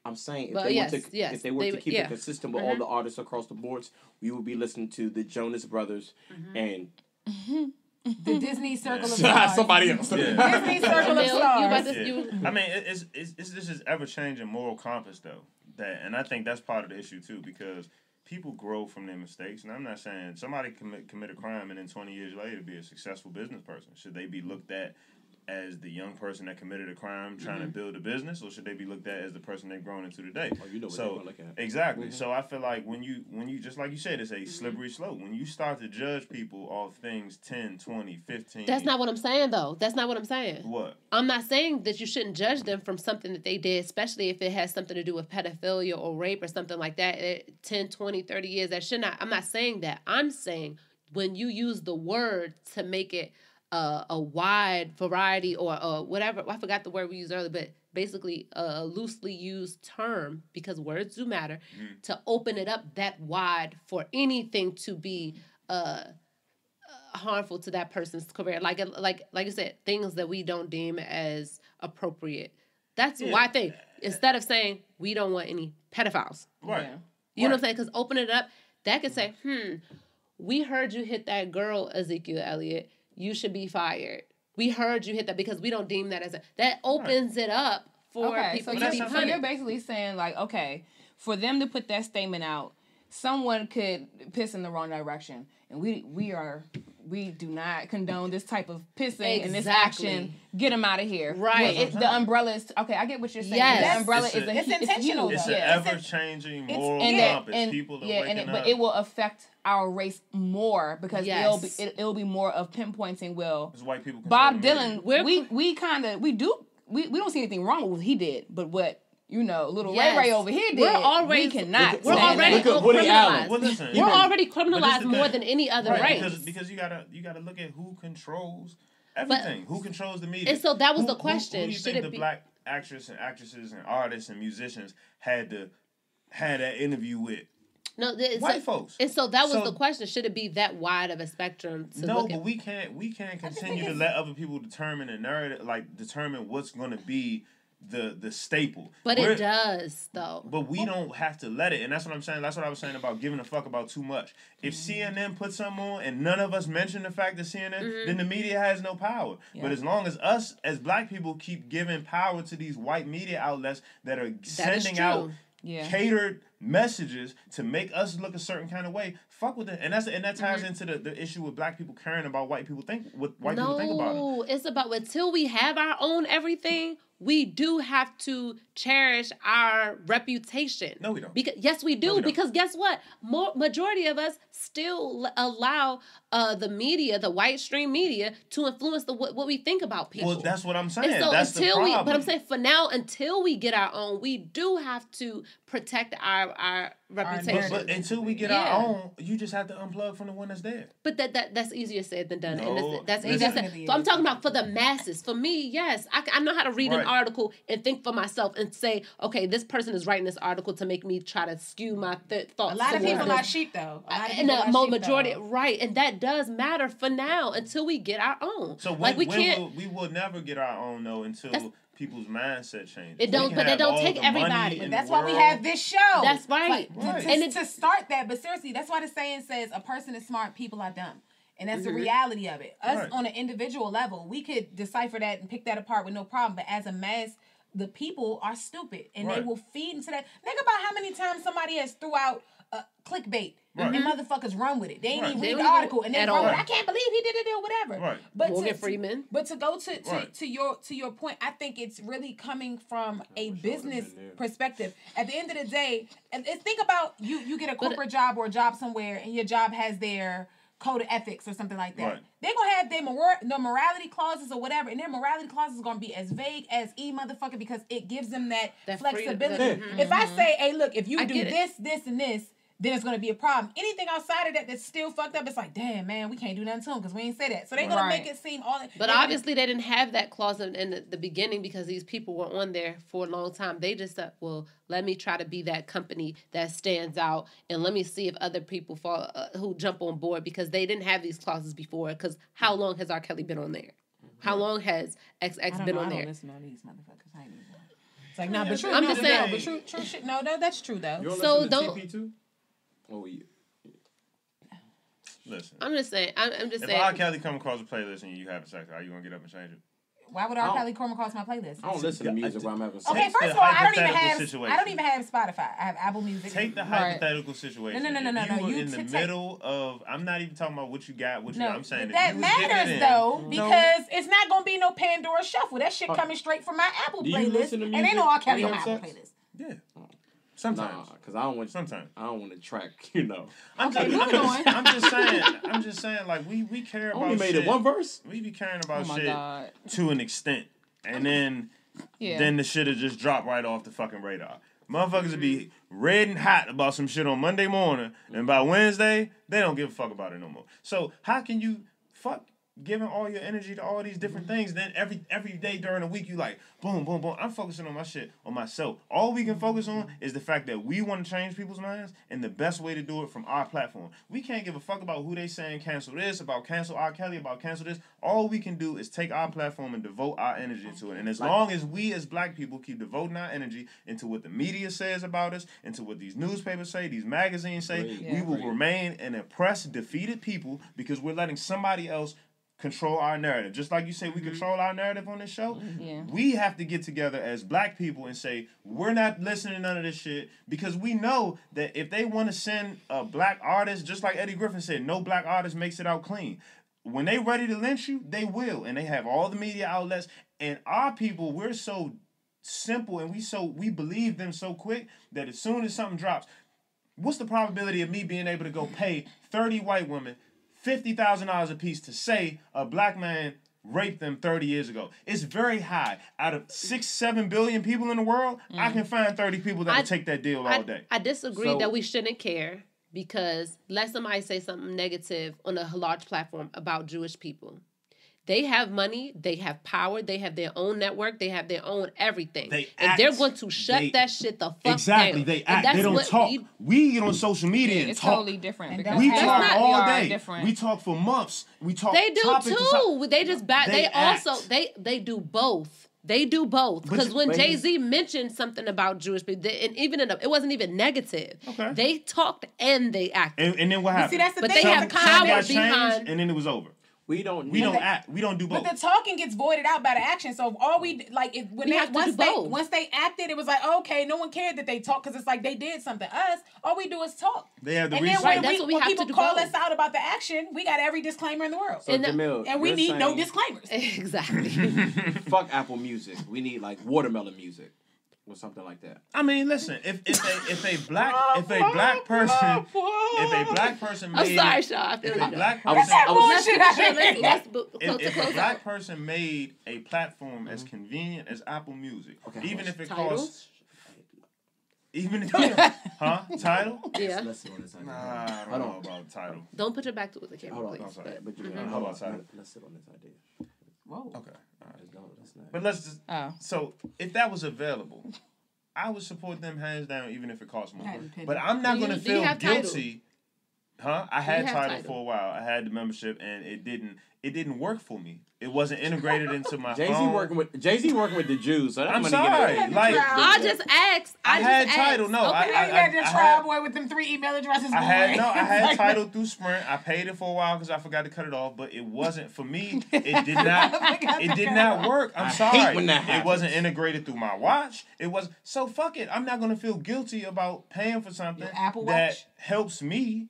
I'm saying if they were to keep it consistent with all the artists across the boards, we would be listening to the Jonas Brothers and the Disney Circle of Stars. Somebody else. Yeah. Disney Circle of Stars. I mean, it's this is ever changing moral compass though. And I think that's part of the issue too, because people grow from their mistakes. And I'm not saying somebody commit a crime and then 20 years later be a successful business person. Should they be looked at as the young person that committed a crime trying to build a business, or should they be looked at as the person they've grown into today? Oh, you know what they're going to look at. Exactly. So I feel like when you just like you said, it's a slippery slope. When you start to judge people off things 10, 20, 15... That's not what I'm saying, though. That's not what I'm saying. What? I'm not saying that you shouldn't judge them from something that they did, especially if it has something to do with pedophilia or rape or something like that. 10, 20, 30 years, that should not... I'm not saying that. I'm saying when you use the word to make it a wide variety or whatever. I forgot the word we used earlier, but basically a loosely used term, because words do matter, to open it up that wide for anything to be harmful to that person's career. Like I said, things that we don't deem as appropriate. That's why I think, instead of saying we don't want any pedophiles. Right. You know what I'm saying? Because open it up, that could say, we heard you hit that girl, Ezekiel Elliott. You should be fired. We heard you hit that, because we don't deem that as that opens it up for people to be punished. So you're basically saying, like, okay, for them to put that statement out, someone could piss in the wrong direction, and we do not condone this type of pissing and this action. Get them out of here. Right. The umbrella is... Okay, I get what you're saying. Yes. The umbrella is intentional. It's an ever-changing moral compass. People are waking up. But it will affect our race more, because it'll be more of pinpointing. White people Bob Dylan, we don't see anything wrong with what he did, but what little Ray over here did, we cannot. We're already criminalized. Well, listen, we're already criminalized more than any other race. Because you gotta look at who controls everything. Who controls the media? And so that was the question. Who do you think the Black actresses and artists and musicians had that interview with? No, white folks. And so that was the question. Should it be that wide of a spectrum to look at? We can't continue to let other people determine the narrative, like determine what's going to be the staple. But it does, though. But we don't have to let it. And that's what I'm saying. That's what I was saying about giving a fuck about too much. If CNN puts something on and none of us mention the fact that CNN, then the media has no power. Yeah. But as long as us as Black people keep giving power to these white media outlets that are sending out catered messages to make us look a certain kind of way, fuck with it. And that ties into the issue with Black people caring about what white people think about it. No, it's about until we have our own everything, we do have to cherish our reputation. No, we don't. Yes, we do. Because guess what? Majority of us still allow the media, the white stream media, to influence what we think about people. Well, that's what I'm saying. And so that's the problem. But I'm saying for now, until we get our own, we do have to protect our reputation. But until we get our own, you just have to unplug from the one that's there. But that's easier said than done. No, and that's easier said. So I'm talking about for the masses. For me, yes, I know how to read an article and think for myself and say, okay, this person is writing this article to make me try to skew my thoughts. A lot of people are sheep, though. And the majority, right, and that does matter for now until we get our own. So we will never get our own though until people's mindset changes. It don't, but that don't take everybody. But that's why we have this show. That's right. And to start that, but seriously, that's why the saying says a person is smart, people are dumb. And that's the reality of it. Us on an individual level, we could decipher that and pick that apart with no problem. But as a mass, the people are stupid. And they will feed into that. Think about how many times somebody has threw out clickbait. And motherfuckers run with it. They ain't even read the article and they run with it. I can't believe he did it or whatever. Right. But Morgan Freeman. But to go to your point, I think it's really coming from a business perspective. At the end of the day, and think about you get a corporate job or a job somewhere and your job has their code of ethics or something like that. Right. They're going to have their morality clauses or whatever, and their morality clauses is going to be as vague as motherfucker because it gives them that flexibility. If I say, hey, look, if you do this, and this, then it's going to be a problem. Anything outside of that that's still fucked up, it's like, damn, man, we can't do nothing to them because we ain't say that. So they're going to make it seem all... But obviously they didn't have that clause in the beginning because these people were on there for a long time. They just thought, well, let me try to be that company that stands out and let me see if other people who jump on board because they didn't have these clauses before because how long has R. Kelly been on there? How long has XX been on there? I don't listen to these motherfuckers. I ain't even... It's like, but true. I'm just saying. But true shit. No, that's true, though. You don't listen to TP too? Oh, yeah. Listen. I'm just saying. If R. Kelly come across a playlist and you having sex, are you gonna get up and change it? Why would R. Kelly come across my playlist? I don't listen to music while I'm having sex. Okay, first of all, I don't even have Spotify. I have Apple Music. Take the hypothetical situation. No. You were in the middle of. I'm not even talking about what you got. I'm saying that matters though because it's not gonna be no Pandora shuffle. That shit coming straight from my Apple playlist, and ain't no R. Kelly on my Apple playlist. Yeah. Sometimes, because I don't want. Sometimes I don't want to track. You know. I'm just saying. Like we care about. Only made shit. It one verse. We be caring about shit to an extent, and then the shit will just drop right off the fucking radar. Motherfuckers will be red and hot about some shit on Monday morning, and by Wednesday they don't give a fuck about it no more. So how can you giving all your energy to all these different things, then every day during the week you like boom, boom, boom. I'm focusing on my shit, on myself. All we can focus on is the fact that we want to change people's minds, and the best way to do it from our platform. We can't give a fuck about who they saying cancel this, about cancel R. Kelly, about cancel this. All we can do is take our platform and devote our energy to it. And as long as we as black people keep devoting our energy into what the media says about us, into what these newspapers say, these magazines say, we will remain an oppressed, defeated people because we're letting somebody else control our narrative. Just like you say we control our narrative on this show, we have to get together as black people and say, we're not listening to none of this shit because we know that if they want to send a black artist, just like Eddie Griffin said, no black artist makes it out clean. When they ready to lynch you, they will. And they have all the media outlets. And our people, we're so simple and we believe them so quick that as soon as something drops, what's the probability of me being able to go pay 30 white women $50,000 a piece to say a black man raped them 30 years ago? It's very high. Out of 6-7 billion people in the world, I can find 30 people that will take that deal all day. I disagree that we shouldn't care because let somebody say something negative on a large platform about Jewish people. They have money, they have power, they have their own network, they have their own everything. They're going to shut that shit the fuck down. Exactly, they act, they don't talk. We get on social media and it's talk. Totally different. We talk all day. We talk for months. We talk. They do too. They just they do both. They do both because when Jay-Z mentioned something about Jewish people, and even it wasn't even negative. Okay. They talked and they acted. And then what happened? See, that's the thing. They have power behind. And then it was over. We don't act. We don't do both. But the talking gets voided out by the action. So all once they acted, it was like, okay, no one cared that they talked because it's like they did something. Us, all we do is talk. They have the research. And then when people call us out about the action, we got every disclaimer in the world. So Jameel, and we need no disclaimers. Exactly. Fuck Apple Music. We need like watermelon music. Or something like that. I mean, listen. If a black person made, I'm sorry, Shaw. If a black person made a platform as convenient as Apple Music, even if it costs Even Tidal? Yeah. Let's sit on this idea. Nah, I don't know about Tidal. Don't put your back to the camera, please. I'm sorry. But How about Tidal? Let's sit on this idea. Whoa. Okay. All right. No, that's not. But let's just. So if that was available, I would support them hands down, even if it costs more. But I'm not going to feel guilty. I had Tidal for a while. I had the membership, and it didn't work for me. It wasn't integrated into my phone. Jay-Z working with the Jews. So I'm sorry. I just asked. I had Tidal. No, okay. I had that trial boy with them 3 email addresses. I had Tidal through Sprint. I paid it for a while because I forgot to cut it off. But it wasn't for me. It did not. It did not work. I'm sorry. Hate when that happens. It wasn't integrated through my watch. It was so fuck it. I'm not gonna feel guilty about paying for something that helps me.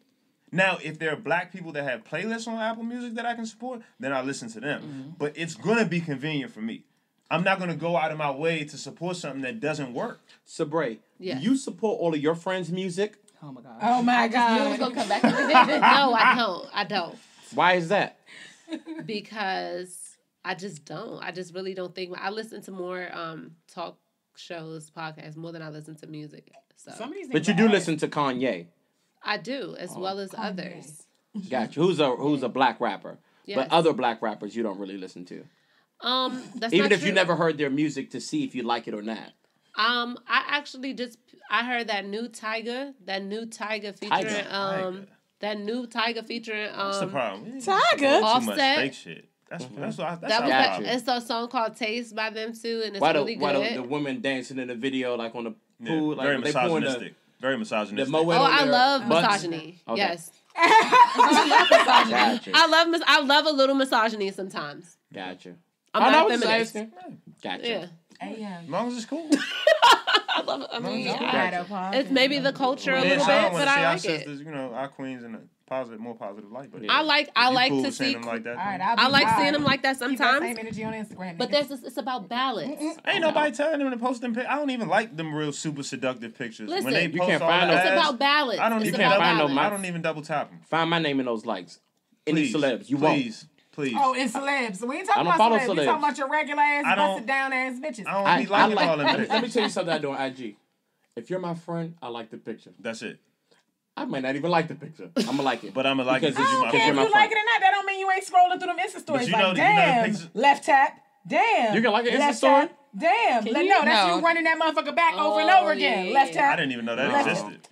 Now, if there are black people that have playlists on Apple Music that I can support, then I'll listen to them. Mm-hmm. But it's going to be convenient for me. I'm not going to go out of my way to support something that doesn't work. Sabrae, do you support all of your friends' music? Oh, my God. Oh, my God. I was going to come back to this. No, I don't. Why is that? Because I just don't. I just really don't think. I listen to more talk shows, podcasts, more than I listen to music. So. But you do listen to Kanye. I do, as well as others. Gotcha. Who's a black rapper? Yes. But other black rappers you don't really listen to. That's even not if true. you never heard their music to see if you like it or not. I actually I heard that new Tyga featuring that new Tyga featuring What's the problem? Tyga? Offset. Too much fake shit. It's a song called Taste by them too, and it's really good. Why the women dancing in the video like on the pool, like very misogynistic. Very misogynistic. I love misogyny. Okay. Yes. I love misogyny. I love a little misogyny sometimes. Gotcha. I'm not feminist. Gotcha. Yeah. As long as it's cool. I love it. I mean, it's maybe the culture a little bit, but I like it. Sisters, our queens in a more positive light. But I like to see them like that. I like seeing them like that sometimes. Same energy on Instagram. But it's about balance. Ain't nobody telling them to post them pictures. I don't even like them real super seductive pictures. Listen, when they you post can't all find the it's about balance. I don't even double tap them. Find my name in those likes. Any celebs you won't. Please. Oh, and celebs. We ain't talking about celebs. We talking about your regular ass, busted down ass bitches. I don't be liking all them pictures. Let me tell you something I do on IG. If you're my friend, I like the picture. That's it. I might not even like the picture. I'm gonna like it. But I'm gonna like it because you like it or not. That don't mean you ain't scrolling through them Insta stories. Like, damn, left tap. Damn. You can like an Insta story? Damn. No, that's you running that motherfucker back over and over again. Left tap. I didn't even know that existed.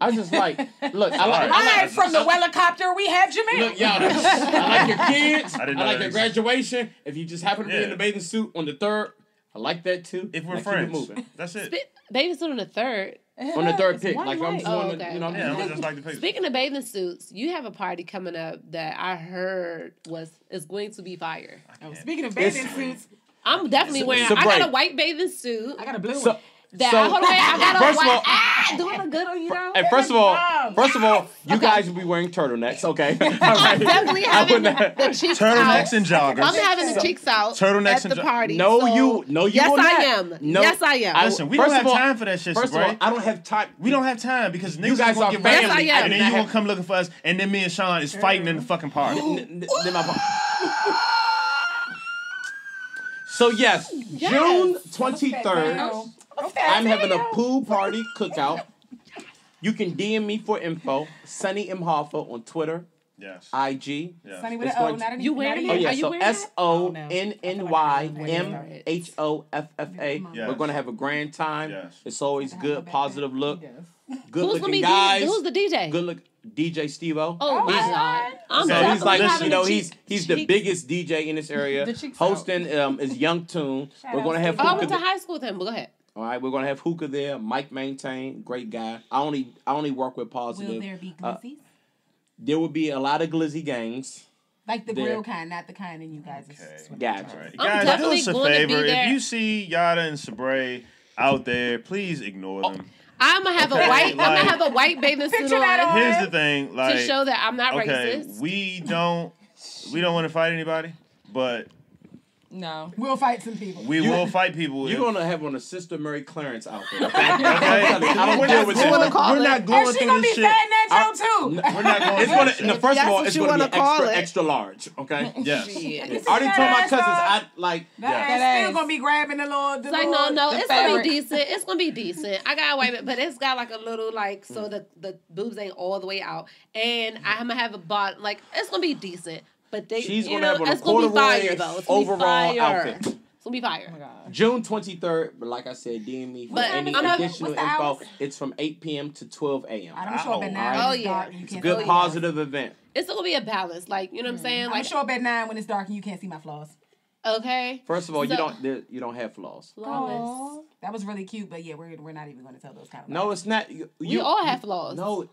I just like, look, I like from the helicopter, we have Jameel. Look, y'all, I like your kids. I like your graduation. If you just happen to be in the bathing suit on the 3rd, I like that too. If we're friends, that's it. Bathing suit on the 3rd. On the 3rd pick, like I'm doing, I'm just like the picture. Speaking of bathing suits, you have a party coming up that I heard is going to be fire. Speaking of bathing suits, I'm definitely wearing. I got a white bathing suit. I got a blue one. I got a white. Do it look good on you though? And first of all, you guys will be wearing turtlenecks, okay? I'm definitely having the cheeks out. Turtlenecks and joggers. I'm having the cheeks out turtlenecks at the party. No, you yes, will not. I am. No, yes, I am. Listen, we don't have time for that shit, First of all, I don't have time. We don't have time because you guys are family. Yes, I am. And then you gonna come looking for us, and then me and Sean is fighting in the fucking party. So yes, June 23rd. I'm having a pool party cookout. You can DM me for info. Sunny M. Hoffa on Twitter. Yes. IG. Yes. Sunny with an O, not an E. You wearing it? Oh, yeah. Are you so SONNYMHOFFA. Yes. We're going to have a grand time. Yes. It's always good, positive look. Yes. Good looking guys. Who's the DJ? Good look. DJ Steve-O. Oh my God! So he's like, he's the biggest DJ in this area. Hosting is Young Tune. We're going to have. I went to high school with him. But go ahead. All right, we're gonna have hookah there. Mike Maintain, great guy. I only work with positive. Will there be glizzies? There will be a lot of glizzy gangs. Like the real kind, not the kind in you guys. Okay. Gotcha. Right. Guys, do us a favor. If you see Yatta and Sabrae out there, please ignore them. I'm gonna have a white bathing suit on. Here's the thing, to show that I'm not racist. We don't want to fight anybody, but. No. We'll fight some people. We will fight people. You're going to have on a Sister Mary Clarence outfit. Okay? I don't deal with that. We're not going through this shit. Is she going to be fat in that Joe too. We're not going. It's gonna. First of all, it's gonna be extra large. Okay. Yes. I already told my cousins I like. That still gonna be grabbing the little. It's like no, it's gonna be decent. It's gonna be decent. I got away with, but it's got like a little like so the boobs ain't all the way out, and I'm gonna have a bot like it's gonna be decent. But she's gonna have it's gonna be fire though. It's gonna overall be fire. outfit. It's gonna be fire. Oh my God. June 23rd, but like I said, DM me for any additional info. Hours? It's from 8 p.m. to 12 a.m. I'm show up at 9. Oh yeah, it's a good positive event. It's gonna be a balance, like you know what I'm saying. I'm show up at 9 when it's dark and you can't see my flaws. Okay. First of all, you don't have flaws. Flawless. That was really cute, but yeah, we're not even going to tell those kind of. No, it's not. We all have flaws. No,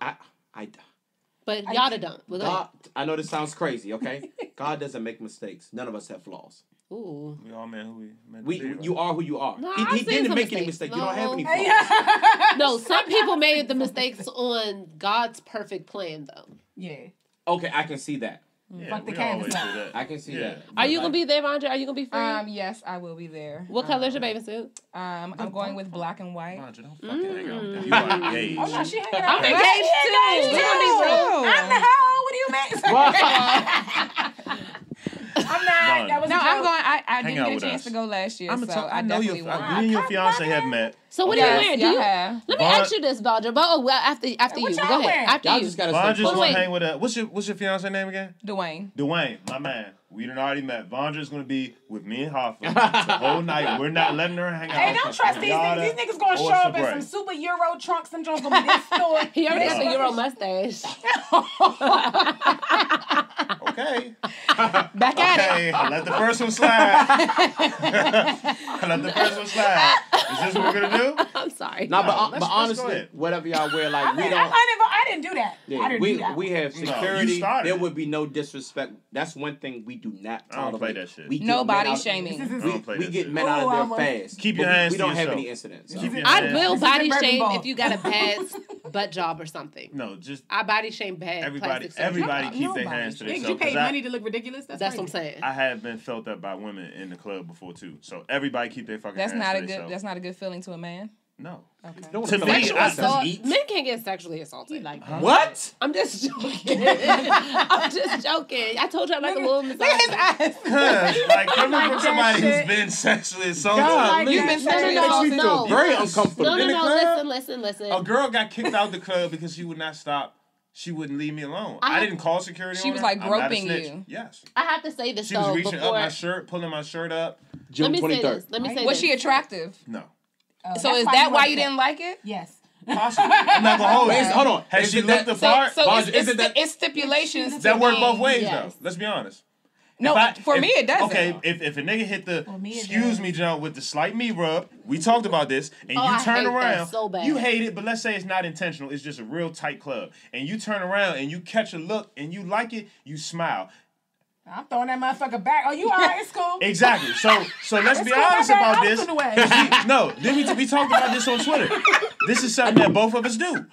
But Yatta don't. Well, God, I know this sounds crazy, okay? God doesn't make mistakes. None of us have flaws. Ooh. We all meant who we meant to be, right? You are who you are. No, he didn't make any mistakes. No. You don't have any flaws. No, some people made the mistakes on God's perfect plan, though. Yeah. Okay, I can see that. Yeah, Fuck the we canvas. always do that. I can see that. Are you gonna be there, Vondra? Are you gonna be free? Yes, I will be there. What color is your bathing suit? I'm going with black and white. Vondra, don't fucking hang out with them. You are engaged. Oh no, she hanging out. I'm engaged too. We're gonna be real. I'm the hoe. What do you mean? I'm not. That was I'm going. I Hang didn't out get a with chance us. to go last year, I know you. definitely want. Me and your fiance have met. So what are you wearing? Yeah. Let me ask you this, Vondra. But after you, go ahead. After Y'all you. just gotta Vondra's stay gonna close. hang with what's your fiance name again? Dwayne. Dwayne, my man. We done already met. Vondra's gonna be with me and Hoffa the whole night. We're not letting her hang out. Hey, don't trust these niggas. These niggas gonna show up in some super Euro trunks. Them joints gonna be this store. He already has a Euro mustache. Okay. Back at it. Let the first one slide. Let the first one slide. Is this what we're gonna do? I'm sorry. No, but let's go honestly, ahead. whatever y'all wear, like we don't. I didn't do that. Yeah, I didn't do that. we have No, you security. started There it. would be no disrespect. That's one thing we do not I don't tolerate. play that shit. We get No men body out- shaming. I don't play We that get shit. men out Oh, of there fast. Keep your but hands we to don't have yourself. any incidents. So. Keep your I hands- will This is body the bourbon shame ball. if you got a bad butt job or something. No, just I body shame bad. everybody. plastic surgery. Everybody keep their Nobody hands to should. themselves. You paid 'cause money to look ridiculous. That's what I'm saying. I have been felt up by women in the club before too. So everybody keep their fucking That's hands not to a good. themselves. That's not a good feeling to a man. No. Okay. Don't To feel me, like Sexual I- yourself. assault. Eat. Men can't get sexually assaulted. What? I'm just joking. I'm just joking. I told you I'm like a little misogynist. Like coming from somebody who's been sexually assaulted. God, You've been sexually no, assaulted. no. Very uncomfortable. No, In the club? listen. A girl got kicked out the club because she would not stop. She wouldn't leave me alone. I didn't call security. She on was her. like I'm not a groping snitch. you. Yes. I have to say this She was though reaching before. up my shirt, pulling my shirt up. Let June me say 23rd. this. Let me say Was this. she attractive? No. So is that why you didn't like it? Yes. Possibly. I'm not gonna hold Wait, you. hold on. Has Is she it that- looked the part? So Vondra, it's stipulations. That to work me. both ways Yes. though. Let's be honest. No, for me it doesn't. Okay, if a nigga hit the me, it excuse does. me jump with the slight me rub, we talked about this, and Oh, you I turn hate that around, so bad. you hate it, but let's say it's not intentional, it's just a real tight club, and you turn around and you catch a look and you like it, you smile. I'm throwing that motherfucker back. Oh, you alright? It's cool. Exactly. So let's be cool, my honest bad. about I'll this. put it away. No, then we talked about this on Twitter. This is something that both of us do.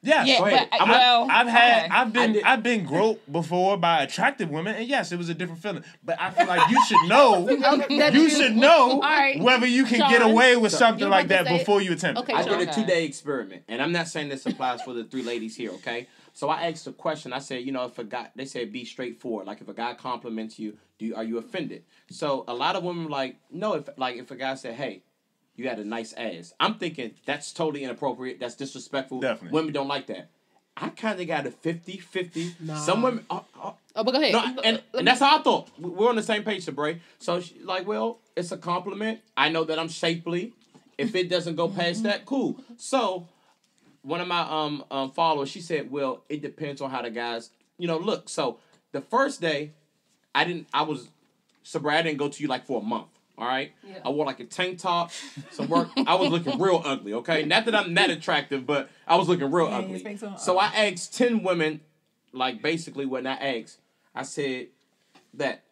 Yes. Yeah, Go ahead. but I've been groped before by attractive women, and yes, it was a different feeling. But I feel like you should know. You should know right. whether you can Sean, get away with you something about like to that say- before you attempt Okay, it. I Sean. did a 2-day experiment, and I'm not saying this applies for the 3 ladies here, okay? So I asked a question. I said, if a guy, they said be straightforward. Like if a guy compliments you, are you offended? So a lot of women like, no, if a guy said, hey, you had a nice ass. I'm thinking that's totally inappropriate. That's disrespectful. Definitely. Women don't like that. I kind of got a 50-50. Nah. Some women... Oh, but go ahead. No, and that's how I thought. We're on the same page, Sabrae. So, it's a compliment. I know that I'm shapely. If it doesn't go past that, cool. So, one of my followers, she said, well, it depends on how the guys, look. So, the first day, Sabrae, I didn't go to you like for a month. All right? Yeah. I wore like a tank top, some work. I was looking real ugly, okay? Not that I'm that attractive, but I was looking real ugly. So I asked 10 women, like basically when I asked, I said that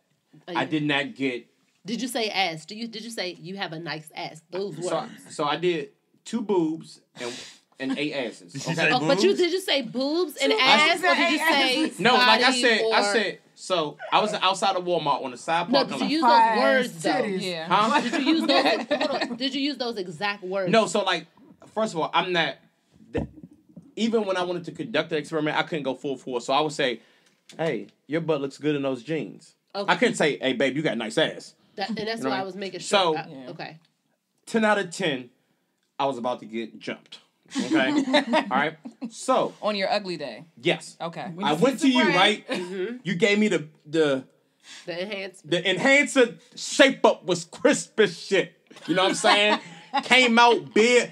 I did not get. Did you say ass? Did you say you have a nice ass? Those words. So I did 2 boobs and 8 asses. Did she Okay? say Oh, but boobs? did you say boobs and ass, or did you say No, like I body said, or... So I was outside of Walmart on the side No, parking did you lot. use those words though? Yeah. Huh? Did you use those? Hold on. Did you use those exact words? No, so like, first of all, I'm not. even when I wanted to conduct the experiment, I couldn't go full force. So I would say, hey, your butt looks good in those jeans. Okay. I couldn't say, hey, babe, you got nice ass. And that's why I was making sure. So, okay. 10 out of 10, I was about to get jumped. Okay? All right? So. On your ugly day? Yes. Okay. I went to you, right? Mm-hmm. You gave me the enhancement. The enhancer shape up was crisp as shit. You know what I'm saying? Came out big.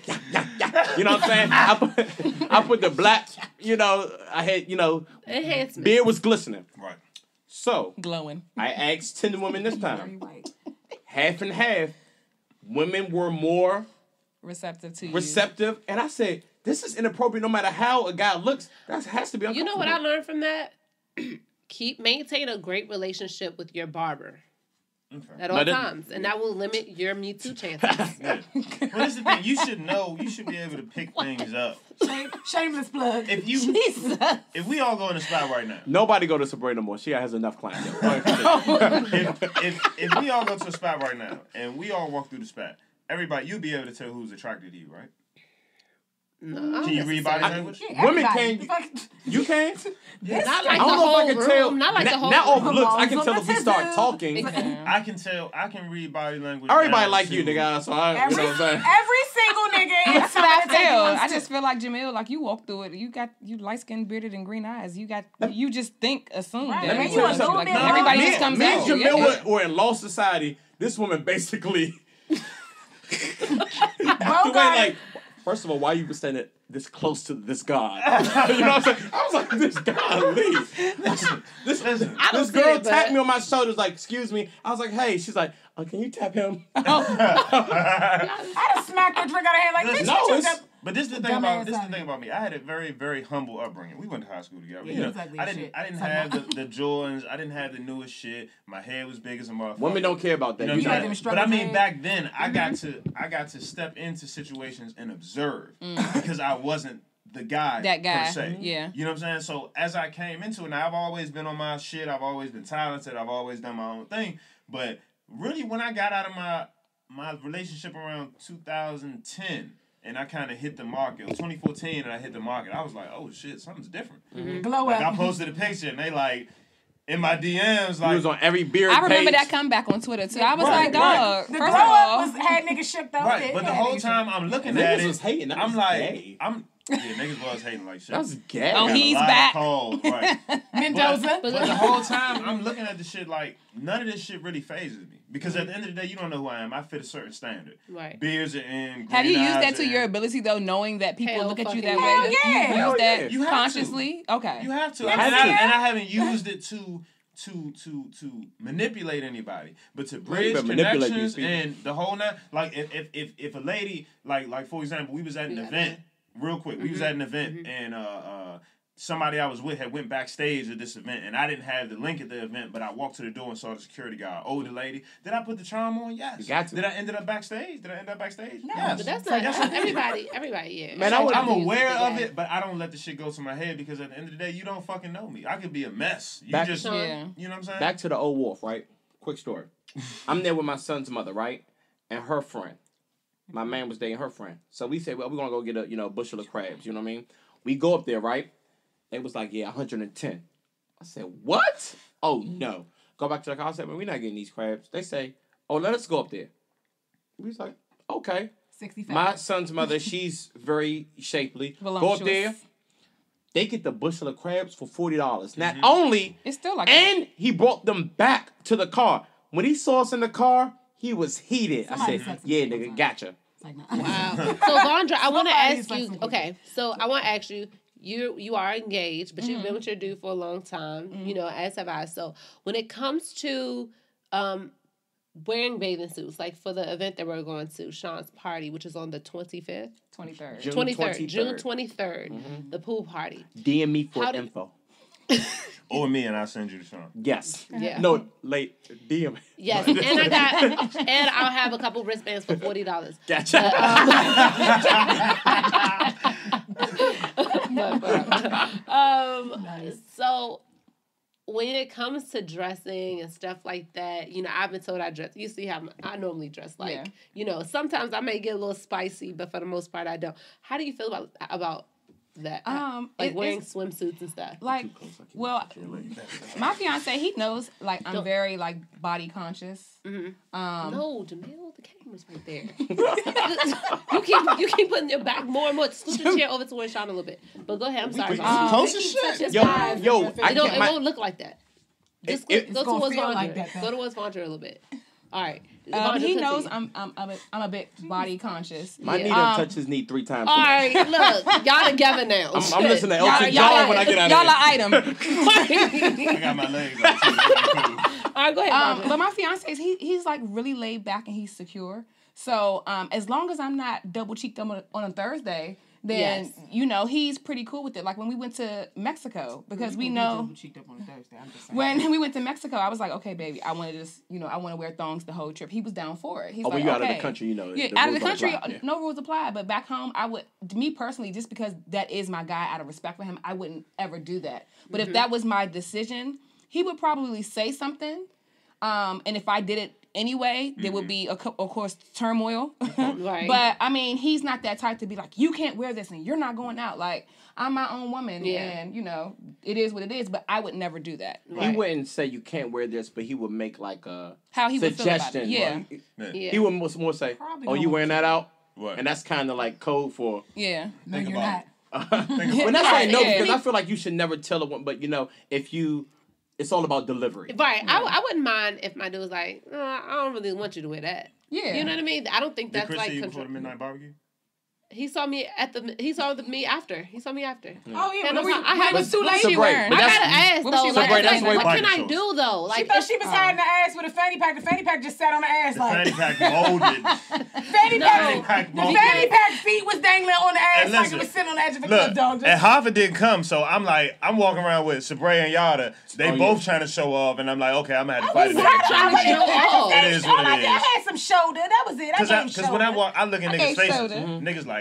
You know what I'm saying? I put the black, I had, enhancement. Beard was glistening. Right. So. Glowing. I asked 10 women this time. Half and half. Women were more receptive to you. Receptive. And I said, this is inappropriate no matter how a guy looks. That has to be uncomfortable. You know what I learned from that? Maintain a great relationship with your barber. Okay. At all times. And that will limit your Me Too chances. Yeah. Well, that's the thing. You should know. You should be able to pick things up. Shameless plug. If we all go in the spot right now. Nobody go to Sabrae no more. She has enough clients. if we all go to a spot right now and we all walk through the spot, everybody, you'll be able to tell who's attracted to you, right? No, can you read body language? Women can. You can? Yes. Not like I don't know if I can tell. Not like the whole. Not off looks. I can tell if we start talking. I can tell. I can read body language. Everybody like you, nigga. So you know what I'm saying. Every single nigga. That's what I feel. I just feel like Jameel. Like you walk through it. You light skinned, bearded, and green eyes. You just assume that. Let me tell you something. Like, everybody just comes out. Me and Jameel were in Law Society. This woman basically. First of all, why you standing this close to this God? You know what I'm saying? I was like, this God, leave. This girl tapped me on my shoulders like, excuse me. I was like, hey. She's like, oh, can you tap him? I just smacked that drink out of her hand like, bitch, but this is the thing about me. I had a very, very humble upbringing. We went to high school together. Yeah, exactly. I didn't have the Jordans. I didn't have the newest shit. My hair was big as a motherfucker. Women don't care about that. But I mean, back then, I got to step into situations and observe because I wasn't the guy. That guy. Per se. Yeah. You know what I'm saying? So as I came into it, now I've always been on my shit. I've always been talented. I've always done my own thing. But really, when I got out of my relationship around 2010. And I kind of hit the market. It was 2014 and I hit the market. I was like, oh shit, something's different. Mm-hmm. Glow up. I posted a picture and they like, in my DMs, like. He was on every beard I remember page. that comeback on Twitter too. I was like, dog. The glow up had niggas shook though. Right, but the whole time I'm looking at it, was hating. I'm like, niggas was hating like shit. That's gay. Oh, he's back. Right. Mendoza. But the whole time I'm looking at the shit like, none of this shit really phases me. Because at the end of the day, you don't know who I am. I fit a certain standard. Right. Beards are in. Have you used that to your ability though, knowing that people look at you that way? Yeah. You use that you consciously? To. Okay. You have to. And I haven't used it to manipulate anybody, but to bridge connections and the whole night. Like if a lady like for example, we was at an event. Real quick, we was at an event and somebody I was with had went backstage at this event and I didn't have the link at the event, but I walked to the door and saw the security guard, older lady. Did I put the charm on? Yes. You got to. Did I end up backstage? No. Yes. But that's not everybody. Yeah. Man, I'm aware of it, but I don't let the shit go to my head because at the end of the day, you don't fucking know me. I could be a mess. You know what I'm saying? Back to the old wolf, right? Quick story. I'm there with my son's mother, right? And her friend. My man was dating her friend. So we said, well, we're going to go get a bushel of crabs. You know what I mean? We go up there, right? They was like, yeah, 110. I said, what? Oh, no. Go back to the car. I said, man, we're not getting these crabs. They say, oh, let us go up there. We was like, okay. 65. My son's mother, she's very shapely. Go up there. They get the bushel of crabs for $40. Not only, it's still like he brought them back to the car. When he saw us in the car, he was heated. I said, yeah, nigga, gotcha. Wow. So, Vondra, I want to ask you, okay, so I want to ask you, you are engaged, but you've been with your dude for a long time, as have I. So when it comes to wearing bathing suits, like for the event that we're going to, Sean's party, which is on the 25th? 23rd. June 23rd, the pool party. DM me for info. Or me, and I'll send you to Sean. Yes. Yeah. No, late. DM. Yes, and I'll have a couple wristbands for $40. Gotcha. Nice. So when it comes to dressing and stuff like that, I've been told I dress. You see how I normally dress like. Sometimes I may get a little spicy, but for the most part, I don't. How do you feel about that? Like wearing swimsuits and stuff. Like, well, my fiance, he knows. Like, I'm very like body conscious. No, Jameel, the camera's right there. you keep putting your back more and more. Scoot the chair over towards Sean a little bit. But go ahead. I'm sorry. Close as shit. Yo, it won't look like that. Just go towards Vondra. Like go towards Vondra a little bit. All right. He knows I'm a bit body conscious. My knee done touched his knee 3 times. All right, look, y'all together now. I'm listening to Elton John when I get out of Y'all are item. I got my legs up. All right, go ahead. But my fiance, he's like really laid back and he's secure. So as long as I'm not double cheeked on a Thursday, then you know he's pretty cool with it. Like when we went to Mexico, because we know when we went to Mexico, I was like, okay, baby, I want to just I want to wear thongs the whole trip. He was down for it. He's like, when you're okay. out of the country, out of the country, no rules apply. But back home, I would, me personally, just because that is my guy, out of respect for him, I wouldn't ever do that. But if that was my decision, he would probably say something. And if I did it anyway, there would be, of course, turmoil. Right. But, I mean, he's not that type to be like, you can't wear this and you're not going out. Like, I'm my own woman and, it is what it is, but I would never do that. He wouldn't say you can't wear this, but he would make like a how he suggestion. Would feel about it. Yeah. He would more say, you wearing that out? What? And that's kind of like code for... Yeah. No, you're not. Well, that's why I know, because I feel like you should never tell a woman, but, if you... It's all about delivery. Right. Yeah. I wouldn't mind if my dude was like, I don't really want you to wear that. Yeah. You know what I mean? I don't think that's Chris like... see you before the midnight barbecue? He saw me me after. He saw me after. Oh yeah, and I was too late. I gotta ask though. What can I do though? Like she thought she was hiding the ass with a fanny pack. The fanny pack just sat on the ass fanny pack molded. Fanny pack feet was dangling on the ass like it was sitting on the edge of a cliff dog. And Hoffa didn't come, so I'm walking around with Sabrae and Yatta. They both trying to show off, and I'm like, okay, I'm gonna have to fight it. It is what it is. I had some shoulder. That was it. Because when I walk, I look in niggas' faces. Niggas like.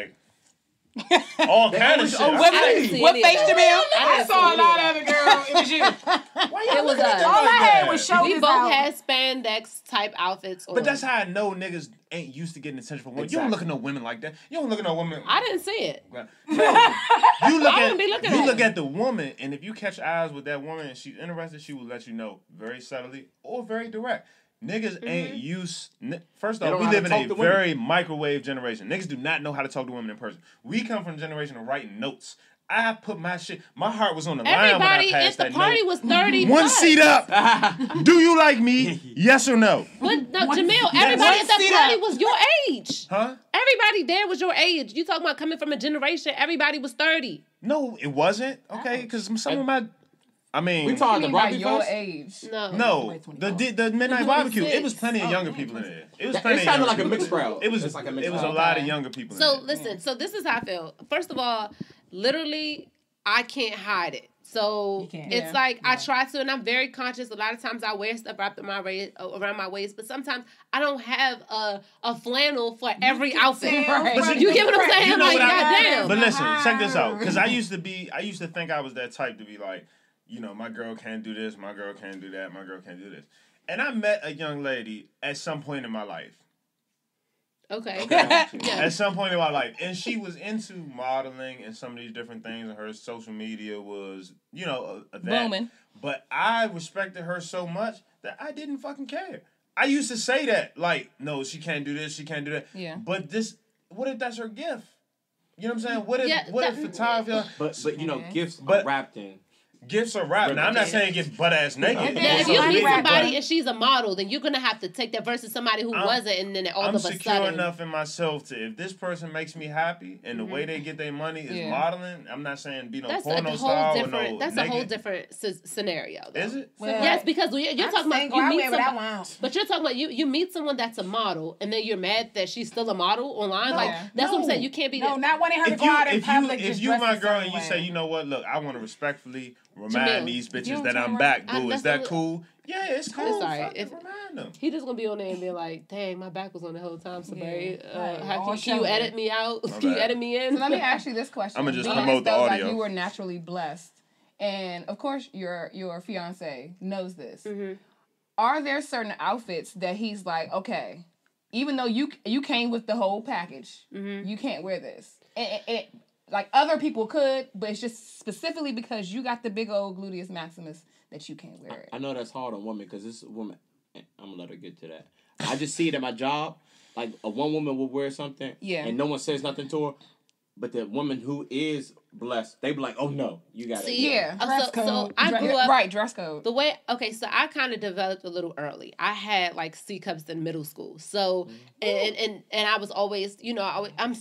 All kind of shit. What face, Jameel? I saw a lot of other girls. It was you. It was us. All I had was shoulders. We both had spandex type outfits. But that's how I know niggas ain't used to getting attention from women. Exactly. You don't look at no women like that. You don't look at no women. I didn't see it. You look at the woman, and if you catch eyes with that woman and she's interested, she will let you know very subtly or very direct. Niggas ain't used... First off, we live in a very microwave generation. Niggas do not know how to talk to women in person. We come from a generation of writing notes. I put my shit... My heart was on the line when I passed that note. Everybody at the party was 30 One seat up. Do you like me? Yes or no? But no, Jameel, everybody at that party was your age. Huh? Everybody there was your age. You talking about coming from a generation, everybody was 30. No, it wasn't. Okay, because some of my... I mean, we talking the barbecue your age. No, the midnight barbecue. It was plenty of younger people in there. It was plenty. It sounded like a mixed crowd. It was like a mixed crowd. It was a lot of younger people. So listen. So this is how I feel. First of all, literally, I can't hide it. So it's like I try to, and I'm very conscious. A lot of times I wear stuff wrapped around my waist, but sometimes I don't have a flannel for every outfit. Right. You get what I'm saying? Like, goddamn. But listen, check this out. Because I used to think I was that type to be like, my girl can't do this, my girl can't do that, my girl can't do this. And I met a young lady at some point in my life. Okay. At some point in my life. And she was into modeling and some of these different things, and her social media was, that. Booming. But I respected her so much that I didn't fucking care. I used to say that, like, no, she can't do this, she can't do that. Yeah. But what if that's her gift? You know what I'm saying? What if photography... But gifts are wrapped in... Gifts are wrapped. Now, I'm not saying get butt ass naked. Yeah, if you meet somebody and she's a model, then you're gonna have to take that versus somebody who wasn't, and then all of a sudden. I'm secure enough in myself to, if this person makes me happy and the way they get their money is modeling, I'm not saying be no porno star or no. That's a whole different scenario. Though. Is it? Well, yes, because you're talking about you meet someone, but you're talking about you meet someone that's a model, and then you're mad that she's still a model online. That's what I'm saying. You can't be. No, not wanting her to go out in public. If you my girl and you say, you know what, look, I want to respectfully remind these bitches that I'm back, boo. Is that cool? Yeah, it's cool. It's all right. Remind them. He just gonna be on there and be like, "Dang, my back was on the whole time, Sabrae. Can you edit me out? Can you edit me in?" So let me ask you this question. I'm gonna just promote the audio. Like you were naturally blessed, and of course your fiance knows this. Mm-hmm. Are there certain outfits that he's like, okay, even though you came with the whole package, you can't wear this? like other people could, but it's just specifically because you got the big old gluteus maximus that you can't wear it. I know that's hard on women because this woman, I'm gonna let her get to that. I just see it at my job. Like one woman will wear something, and no one says nothing to her. But the woman who is blessed, they be like, "Oh no, you got it." Dress code. So I grew up right, dress code. The way, so I kind of developed a little early. I had like C cups in middle school, so and I was always, I'm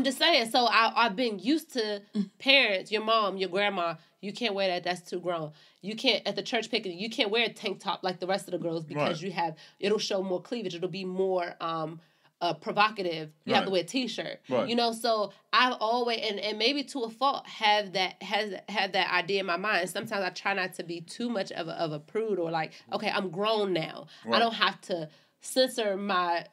just saying. So I've been used to parents, your mom, your grandma. You can't wear that. That's too grown. You can't at the church picnic. You can't wear a tank top like the rest of the girls because it'll show more cleavage. It'll be more provocative. You have to wear a t-shirt. Right. So I've always and maybe to a fault had that idea in my mind. Sometimes I try not to be too much of a prude or like, okay, I'm grown now. Right. I don't have to censor my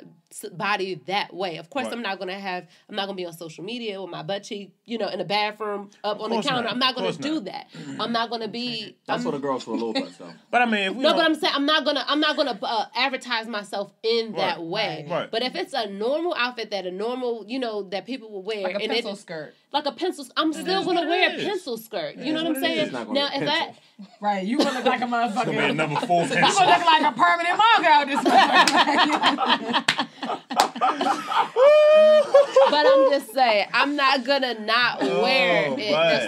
body that way. Of course, I'm not gonna be on social media with my butt cheek, in the bathroom up on the counter. I'm not gonna do that. I'm not gonna be. That's what the girls for a little bit though. But I mean, but I'm saying I'm not gonna advertise myself in that way. Right. But if it's a normal outfit that that people will wear, like a pencil skirt, like a pencil, I'm still gonna wear a pencil skirt. You know what I'm saying? Now, if that. Right, you gonna look like a motherfucker. It's gonna be a number 4 pencil. You gonna look like a permanent marker out this motherfucker. But I'm just saying, I'm not gonna not wear it. There's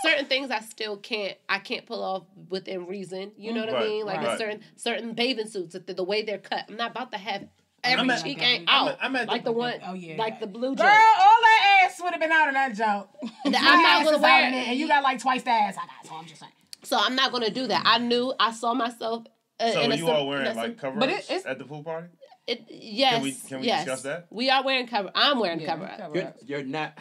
certain things I still can't pull off within reason. You know what I mean? Like certain bathing suits, the way they're cut. I'm not about to have every cheek ain't out. Like the one, like the blue girl, joint. all that ass would have been out of that joint. I'm not gonna wear it, and you got like twice the ass I got. So I'm just saying. So I'm not gonna do that. I saw myself. So you all wearing like cover-ups at the pool party? Yes. Can we discuss that? We are wearing cover. I'm wearing cover-up. You're not.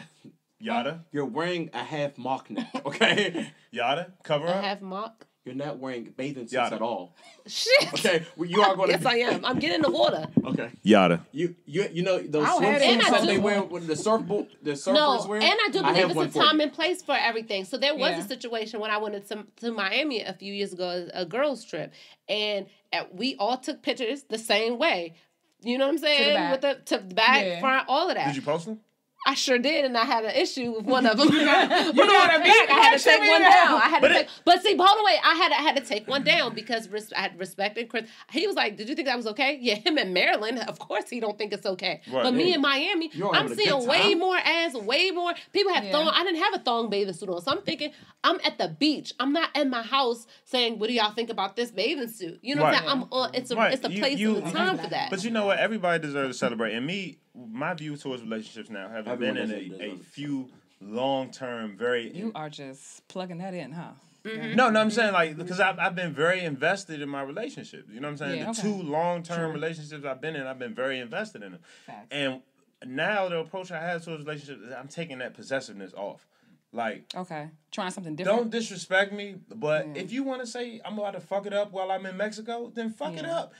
Yatta? You're wearing a half mock now, okay? Yatta? Cover-up? A half mock? You're not wearing bathing suits at all. Shit. Okay, you are going to. Yes, I am. I'm getting in the water. Okay. Yatta. You know those swimsuits that they wear with the surfers wear? And I do believe it's a time and place for everything. So there was a situation when I went to Miami a few years ago, a girls trip, and we all took pictures the same way. You know what I'm saying? To the back, front, all of that. Did you post them? I sure did, and I had an issue with one of them. You got a big I had to take one down. But see, hold away. I had to take one down because I had respected Chris. He was like, "Did you think that was okay?" Yeah, him in Maryland, of course he don't think it's okay. Right, but me in Miami, I'm seeing way more ass, way more people have thong. I didn't have a thong bathing suit on, so I'm thinking I'm at the beach. I'm not in my house saying, "What do y'all think about this bathing suit?" You know what I'm saying? I'm on. It's a place and a time for that. But you know what? Everybody deserves to celebrate, and my view towards relationships now have been in a few long-term, very... You are just plugging that in, huh? Mm-hmm. No, I'm saying, like, because I've been very invested in my relationships. You know what I'm saying? Yeah, the 2 long-term relationships I've been in, I've been very invested in them. Facts. And now the approach I have towards relationships, I'm taking that possessiveness off. Like... Okay. Trying something different. Don't disrespect me, but if you want to say, I'm about to fuck it up while I'm in Mexico, then fuck it up.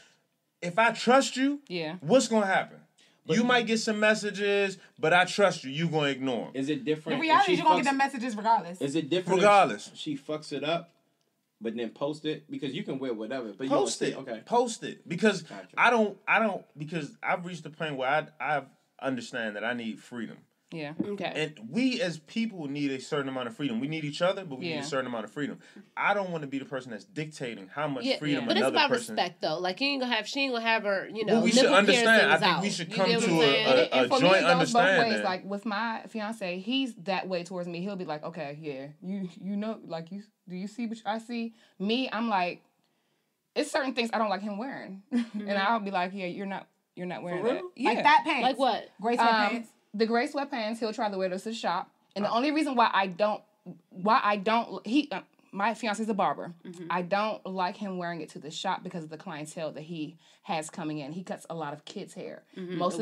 If I trust you, what's going to happen? You might get some messages, but I trust you. You gonna ignore them. Is it different? The reality is you're gonna get the messages regardless. Is it different? Regardless. If she fucks it up, but then post it because you can wear whatever. But post it. Okay. Post it because I don't because I've reached the point where I understand that I need freedom. Yeah. Okay. And we as people need a certain amount of freedom. We need each other, but we need a certain amount of freedom. I don't want to be the person that's dictating how much freedom another person... But it's about respect, though. Like, she ain't gonna have her, Well, we should understand. I think we should come to a joint understanding. Both ways. Like, with my fiance, he's that way towards me. He'll be like, okay, you know, like, do you see what I see? Me, I'm like, it's certain things I don't like him wearing. And I'll be like, you're not wearing that. Yeah. Like that pants. Like what? Gray sweatpants. The gray sweatpants, he'll try to wear those to the shop. And the only reason why I don't, my fiance's a barber. Mm-hmm. I don't like him wearing it to the shop because of the clientele that he has coming in. He cuts a lot of kids' hair. Mm-hmm. Most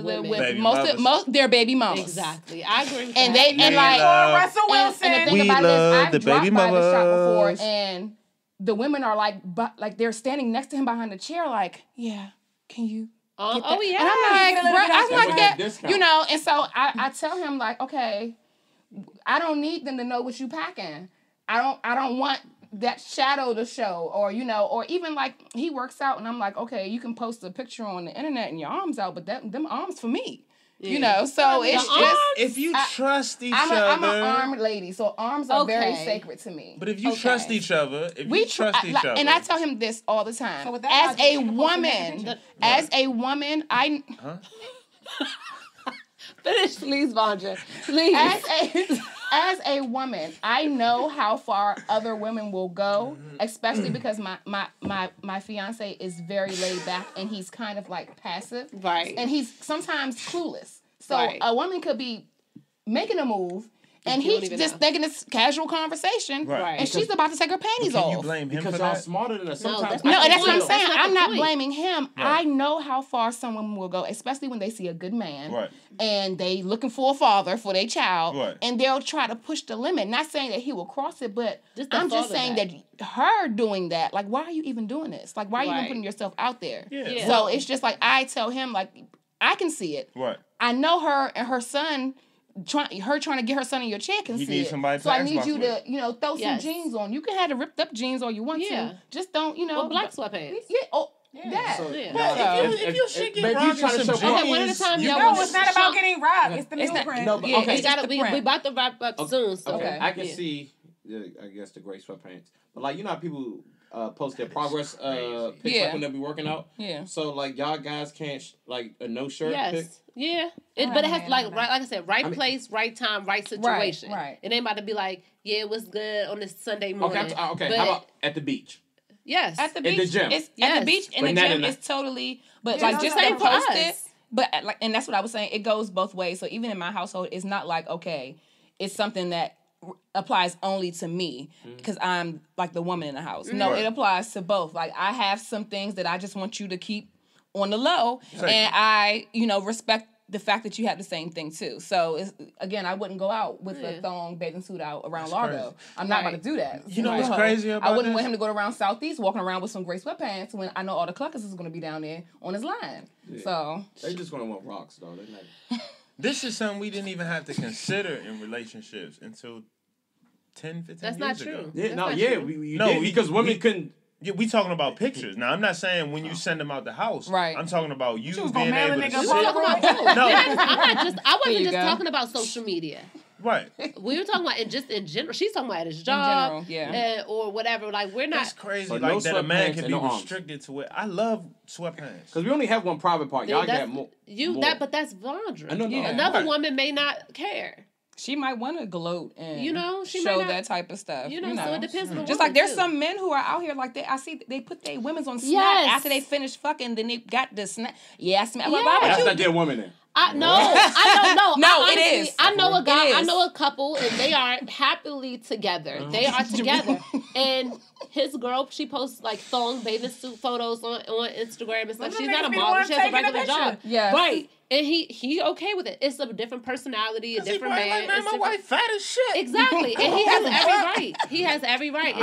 they're baby mamas. Exactly, I agree with and that. And like Russell Wilson. And the thing about it is, I've dropped by the shop before, and the women are like they're standing next to him behind the chair, like, yeah, can you? Yeah. And I'm like, you know, and so I tell him, like, okay, I don't need them to know what you packing. I don't want that shadow to show, or, you know, or even like he works out and I'm like, okay, you can post a picture on the internet and your arms out, but them arms for me. You know, so it's just if you trust each other. I'm an armed lady, so arms are very sacred to me. But if you trust each other, and I tell him this all the time. So as a woman, I. Finish, please, Vondra. Please. As a woman, I know how far other women will go, especially because my fiance is very laid back and he's kind of like passive. Right. And he's sometimes clueless. So a woman could be making a move and he's just thinking it's casual conversation, and she's about to take her panties off. You blame him because for y'all that? smarter than us. Sometimes no, that's what I'm saying. I'm not blaming him. Right. I know how far some women will go, especially when they see a good man and they looking for a father for their child, and they'll try to push the limit. Not saying that he will cross it, but I'm just saying that her doing that, like, why are you even doing this? Like, why are you even putting yourself out there? Yeah. So it's just like I tell him, like, I can see it. Right. I know her and her son. Trying to get her son in your chair can see it. So I need you to, throw some jeans on. You can have the ripped up jeans all you want to. Just don't, Or black sweatpants. That. So, if you should get rocked in some jeans, one at a time, it's not about getting rocked. It's the meal print. No, but okay. We about to wrap up soon. So I can see, I guess, the gray sweatpants. But, like, how people post their progress pics like when they be working out. Yeah. So like y'all guys can't a no shirt pic. Yeah. But it has like I said, place, right time, right situation. Right. It ain't about to be like, what's good on this Sunday morning. Okay. How about at the beach? Yes. At the beach. In the gym. At the beach in the gym it's totally just to post it. But and that's what I was saying. It goes both ways. So even in my household, it's not like it's something that applies only to me because I'm like the woman in the house. No, it applies to both. Like I have some things that I just want you to keep on the low, and I, respect the fact that you have the same thing too. So again, I wouldn't go out with a thong bathing suit out around Largo. I'm not about to do that. You know what's crazy about I wouldn't want him to go around Southeast walking around with some gray sweatpants when I know all the cluckers is going to be down there on his line. Yeah. So they just going to want rocks though. They're not. This is something we didn't even have to consider in relationships until 10, 15 That's years ago. True. Yeah, we did because women couldn't. Yeah, we talking about pictures. Now, I'm not saying when you send them out the house. Right. I'm talking about you being able to sit. I wasn't just talking about social media. Right. We were talking about it just in general. She's talking about his job. In general, or whatever. Like, we're not. That's crazy. Like, no that a man can be restricted to it. I love sweatpants. Because we only have one private part. Y'all got more. But that's Vondra. Yeah. Another woman may not care. She might want to gloat and she show might not, that type of stuff. So it depends on the just like there's some men who are out here like they put their women's on Snap after they finish fucking, then they got the Snap. Yeah, Snap. That's not their woman then. I don't know. No, it is. I know a guy. I know a couple, and they are happily together. They are together, and his girl, she posts like thong bathing suit photos on Instagram and stuff. She's not a model. She has a regular job. Yeah, right. And he okay with it. It's a different personality, a different man. Like, man, my wife fat as shit. Exactly, and he has every right. He has every right.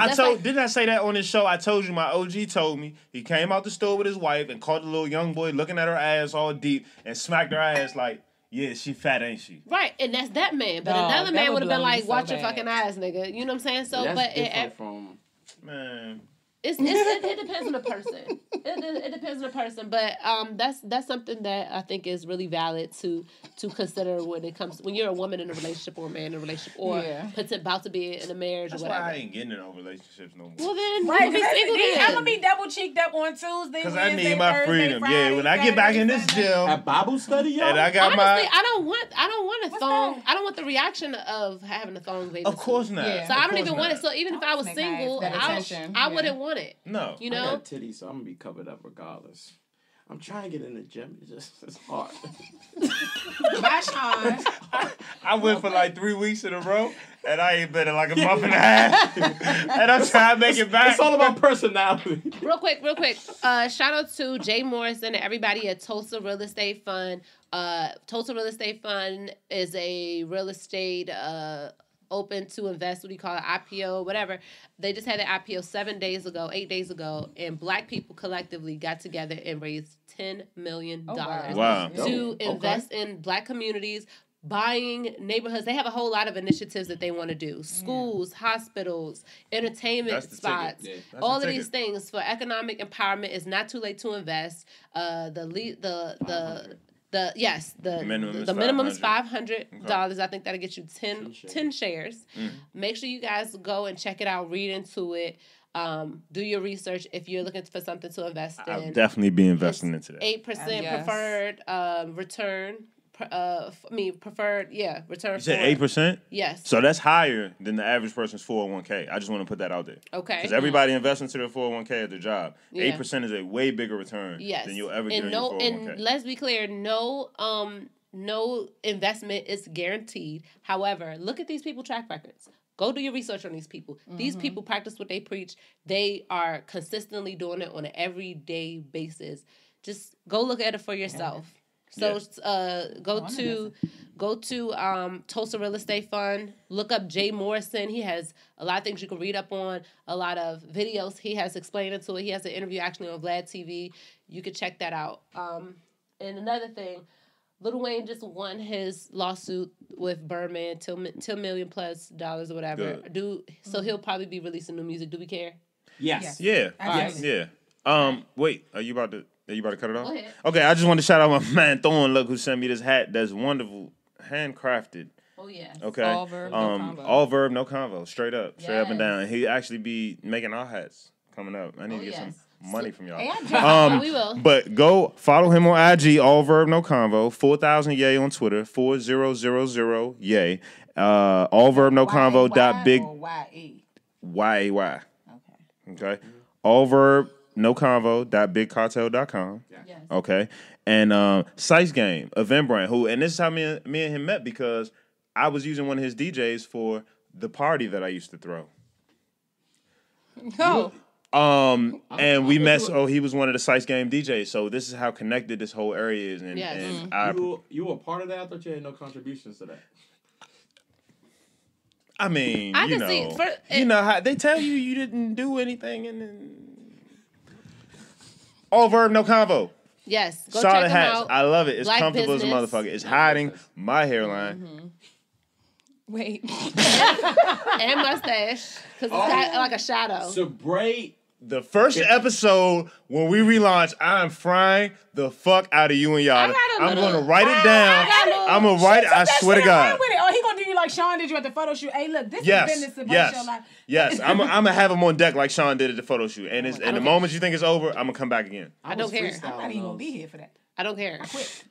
Didn't I say that on this show? I told you my OG told me he came out the store with his wife and caught the little young boy looking at her ass all deep and smacked her ass like, yeah, she fat, ain't she? Right, and that's that man. But another man would have been like, watch your fucking ass, nigga. You know what I'm saying? So, man. It depends on the person. It depends on the person, but that's something that I think is really valid to consider when you're a woman in a relationship or a man in a relationship or about to be in a marriage or whatever. That's why I ain't getting in no relationships no more. Well then, I'm gonna be double cheeked up on Tuesday because I need my freedom. Friday, when I get back in this gym, at Bible study, y'all. And I got I don't want a thong. I don't want the reaction of having a thong baby. Of course not. Yeah. So I don't even want it. So even if I was single, I wouldn't want it. No. I got titties, so I'm gonna be covered up regardless. I'm trying to get in the gym. It's hard. Bye, Sean. I went for like 3 weeks in a row, and I ain't been in like a month and a half. And I'm trying to make it back. It's all about personality. Real quick. Shout out to Jay Morrison and everybody at Tulsa Real Estate Fund. Tulsa Real Estate Fund is a real estate open to invest, what do you call it, IPO, whatever. They just had an IPO 8 days ago, and Black people collectively got together and raised $10 million to invest in Black communities, buying neighborhoods. They have a whole lot of initiatives that they want to do. Schools, hospitals, entertainment spots, all of these things for economic empowerment. It's not too late to invest. The The minimum is $500. I think that'll get you 10 shares. Make sure you guys go and check it out, read into it. Do your research if you're looking for something to invest in. I'll definitely be investing into that. 8% preferred return. Preferred return. You said 8%? Yes. So that's higher than the average person's 401k. I just want to put that out there. Okay. Because everybody invests into their 401k at their job. 8% is a way bigger return than you'll ever get in your 401k. And let's be clear, no investment is guaranteed. However, look at these people's track records. Go do your research on these people. These people practice what they preach. They are consistently doing it on an everyday basis. Just go look at it for yourself. So go to Tulsa Real Estate Fund. Look up Jay Morrison. He has a lot of things you can read up on, a lot of videos he has explained into it. He has an interview actually on Vlad TV. You could check that out. And another thing, Lil Wayne just won his lawsuit with Birdman, $10 million plus or whatever. So he'll probably be releasing new music. Do we care? Yes. Yeah. Absolutely. Yeah. Wait, are you about to cut it off? Go ahead. Okay, I just want to shout out my man Thorn Look, who sent me this hat that's wonderful, handcrafted. Oh yes. Okay. All verb, no convo. All verb, no convo. Straight up and down. He actually be making our hats coming up. I need to get some money from y'all. We will. But go follow him on IG, all verb, no convo. 4,000 yay on Twitter. 4000 yay. All verb, no convo. Big. YAY. Okay. All verb, no convo. Bigcartel.com. Yes. Okay. And Sice Game, Eventbrite, who, and this is how me and him met because I was using one of his DJs for the party that I used to throw. Oh. And we met. Oh, he was one of the Sice Game DJs. So this is how connected this whole area is. And, you were a part of that? I thought you had no contributions to that. I mean, you know how they tell you didn't do anything, and then all verb, no convo. Yes, go Solid check hats. them out. I love it. It's Black comfortable business. as a motherfucker. It's hiding my hairline. Wait. And mustache because it's got like a shadow. Sabrae. The first episode when we relaunch, I'm frying the fuck out of you and y'all. I'm gonna write it down. I'm gonna write it. I swear to God. Oh, he gonna do you like Sean did you at the photo shoot. Hey, look, this has been the Sabrae show. Like, Yes, I'm gonna have him on deck like Sean did at the photo shoot. And the moment you think it's over, I'm gonna come back again. I don't care. I'm not even gonna be here for that. I don't care. I quit.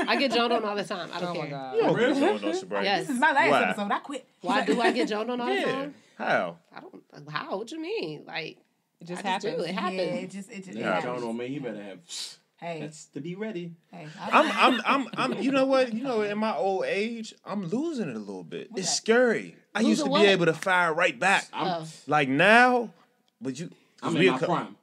I get joned on all the time. I don't care. My God. You don't Really? get on those Sabrae. Yes. This is my last Why? episode. I quit. Why do I get joned on all the time? How? I don't. How? What you mean? Like It just I just do. happens. It happens. Yeah, it just Yeah, happens. John, man, he better have. Hey, That's to be ready. hey. I'm you know what? You know, in my old age, I'm losing it a little bit. It's scary. I used to what? be able to fire right back. Like now, but you I'm in my prime.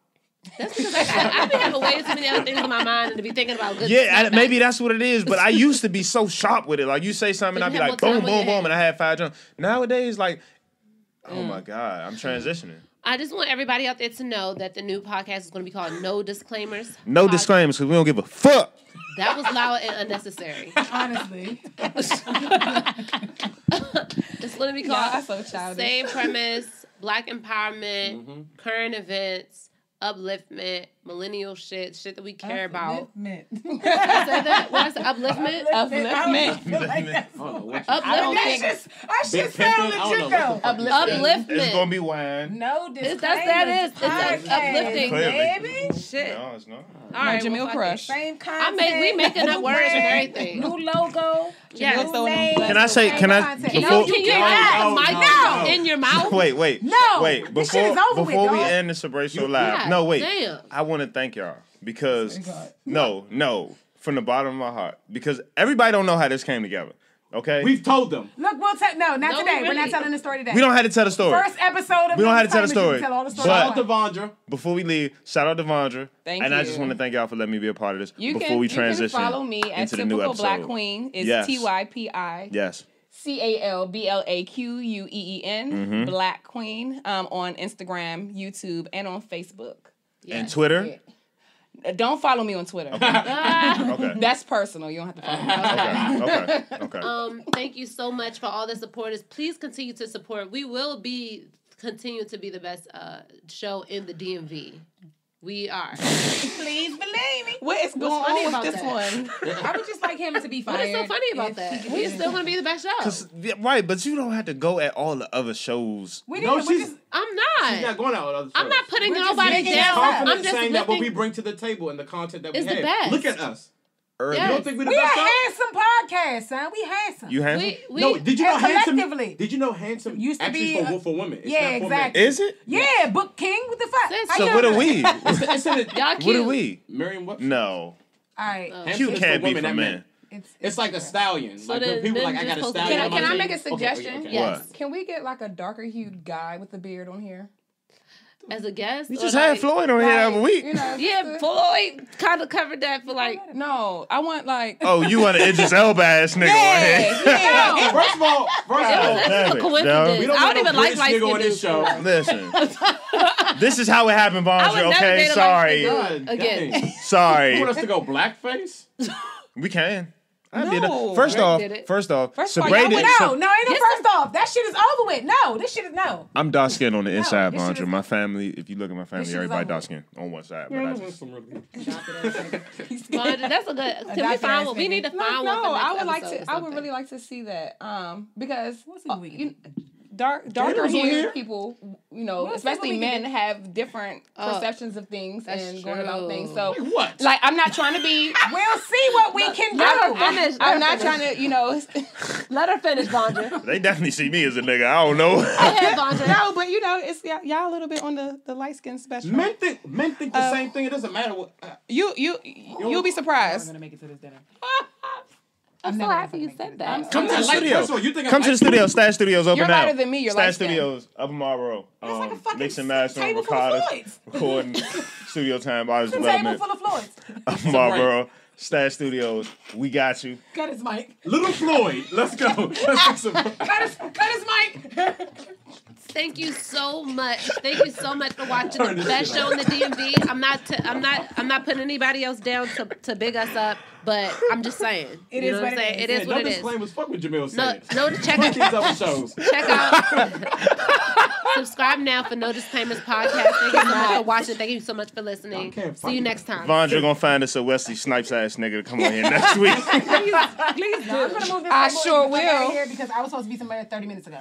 That's because I be having way too many other things in my mind and to be thinking about good. maybe that's what it is. But I used to be so sharp with it. Like you say something, I'd be like boom, boom, boom, and I had 5 jumps. Nowadays, like, oh my God, I'm transitioning. I just want everybody out there to know that the new podcast is going to be called No Disclaimers. No disclaimers, because we don't give a fuck. That was loud and unnecessary. Honestly. It's going to be Y'all are called so childish. Same Premise, Black Empowerment, Current Events, Upliftment, Millennial shit that we care about. Upliftment. Did I say that? What I said? Upliftment? Upliftment. Upliftment. I should sound legit though. Upliftment. It's gonna be wine. No disclaimers. It's uplifting, baby. Shit. No, it's not. All right, Jameel well, fuck crush. Same content. we making up new words and brand, everything. New logo. Yes. New name. Can I say? Can I? Content. Before, Can you have the mic no. in your mouth? Wait. No. Wait. This shit is over Before with, we dog. end the Sabrae Show live. God No, wait. damn. I want to thank y'all because God. no, from the bottom of my heart, because everybody don't know how this came together. Okay. We've told them. Look, we'll tell. No, not No, today. we We're not really- telling the story today. We don't have to tell the story. First episode of We don't have to tell the Disclaimers, story. you can tell all the story. Shout out to Vondra. Before we leave, shout out to Vondra. Thank and I you. just want to thank y'all for letting me be a part of this. You before can, we you transition can follow me at into the new Typical episode. Black Queen. It's Yes. TYPI. Yes. CALBLAQUEEN. Black Queen on Instagram, YouTube, and on Facebook. And Twitter. Yeah. Don't follow me on Twitter. Okay. That's personal. You don't have to follow me. Okay. Thank you so much for all the supporters. Please continue to support. We will continue to be the best show in the DMV. We are. Please believe me. What is going on with this one? I would just like him to be fired. What is so funny about that? We're still going to be the best show. Right, but you don't have to go at all the other shows. I'm not. She's not going out with other shows. I'm not putting nobody down. I'm just saying that what we bring to the table and the content that we have. The best. Look at us. Yes. You don't think we're the we best? We a handsome podcast, son. We handsome. You handsome? No, did you know handsome? Did you know handsome used to actually be for women? It's yeah, exactly. Is it? Yeah, Book King. What the fuck? So what are we? Y'all cute. What are we? Merriam-Webster. No. All right. Cute can't be for men. It's like a stallion. So like when people like, I got a stallion. Can I make a suggestion? Okay. Yes. What? Can we get like a darker hued guy with a beard on here? As a guest? We just had Floyd on here the other week. You know, yeah, Floyd kind of covered that for like... No, I want like... Oh, you want an Idris Elba ass nigga on here? Yeah. First of all, That's a coincidence. We don't I don't even like light skin on this show. Listen, this is how it happened, Vondra. Okay, sorry. Again. Sorry. You want us to go blackface? We can. No. First off, Sabrae did. No, ain't no first off. That shit is over with. No, this shit is no. I'm dark skinned on the inside, Vondra. My family, if you look at my family, everybody dark skinned on one side. But that's a good. Can we find one? We need to find one. No, I would like to. I would really like to see that. Because darker hued people, you know, especially men, have different perceptions of things and going about things. So, what? Like, I'm not trying to be. We'll see what we can do. I'm not trying to, you know. Let her finish, Vondra. They definitely see me as a nigga. I don't know. Go ahead, Vondra. No, but you know, it's y'all a little bit on the light skin spectrum. Men think the same thing. It doesn't matter what. You'll be surprised. I'm gonna make it to this dinner. I'm so happy you said that. Come to the studio. Come to the studio. Stash Studios open now. You're lighter than me. You're Stash light skin. Studios, Upper Marlboro. Like a fucking Mixing, mastering, table full of Floyds. recording, studio time, artist Table development. full of Floyds. Upper Marlboro. Stash Studios. We got you. Cut his mic. Little Floyd. Let's go. Cut his mic. Thank you so much. Thank you so much for watching the best show in the DMV. I'm not putting anybody else down to big us up, but I'm just saying. It is what it is. It is what it is. No disclaimers. Fuck what Jameel said. No, check out these other shows. Check out. Subscribe now for No Disclaimers Podcast. Thank you so much for watching. Thank you so much for listening. See you next time. Vondra gonna find us a Wesley Snipes ass nigga to come on here next week. Please do. I'm gonna move this. I sure will. Here because I was supposed to be somewhere 30 minutes ago.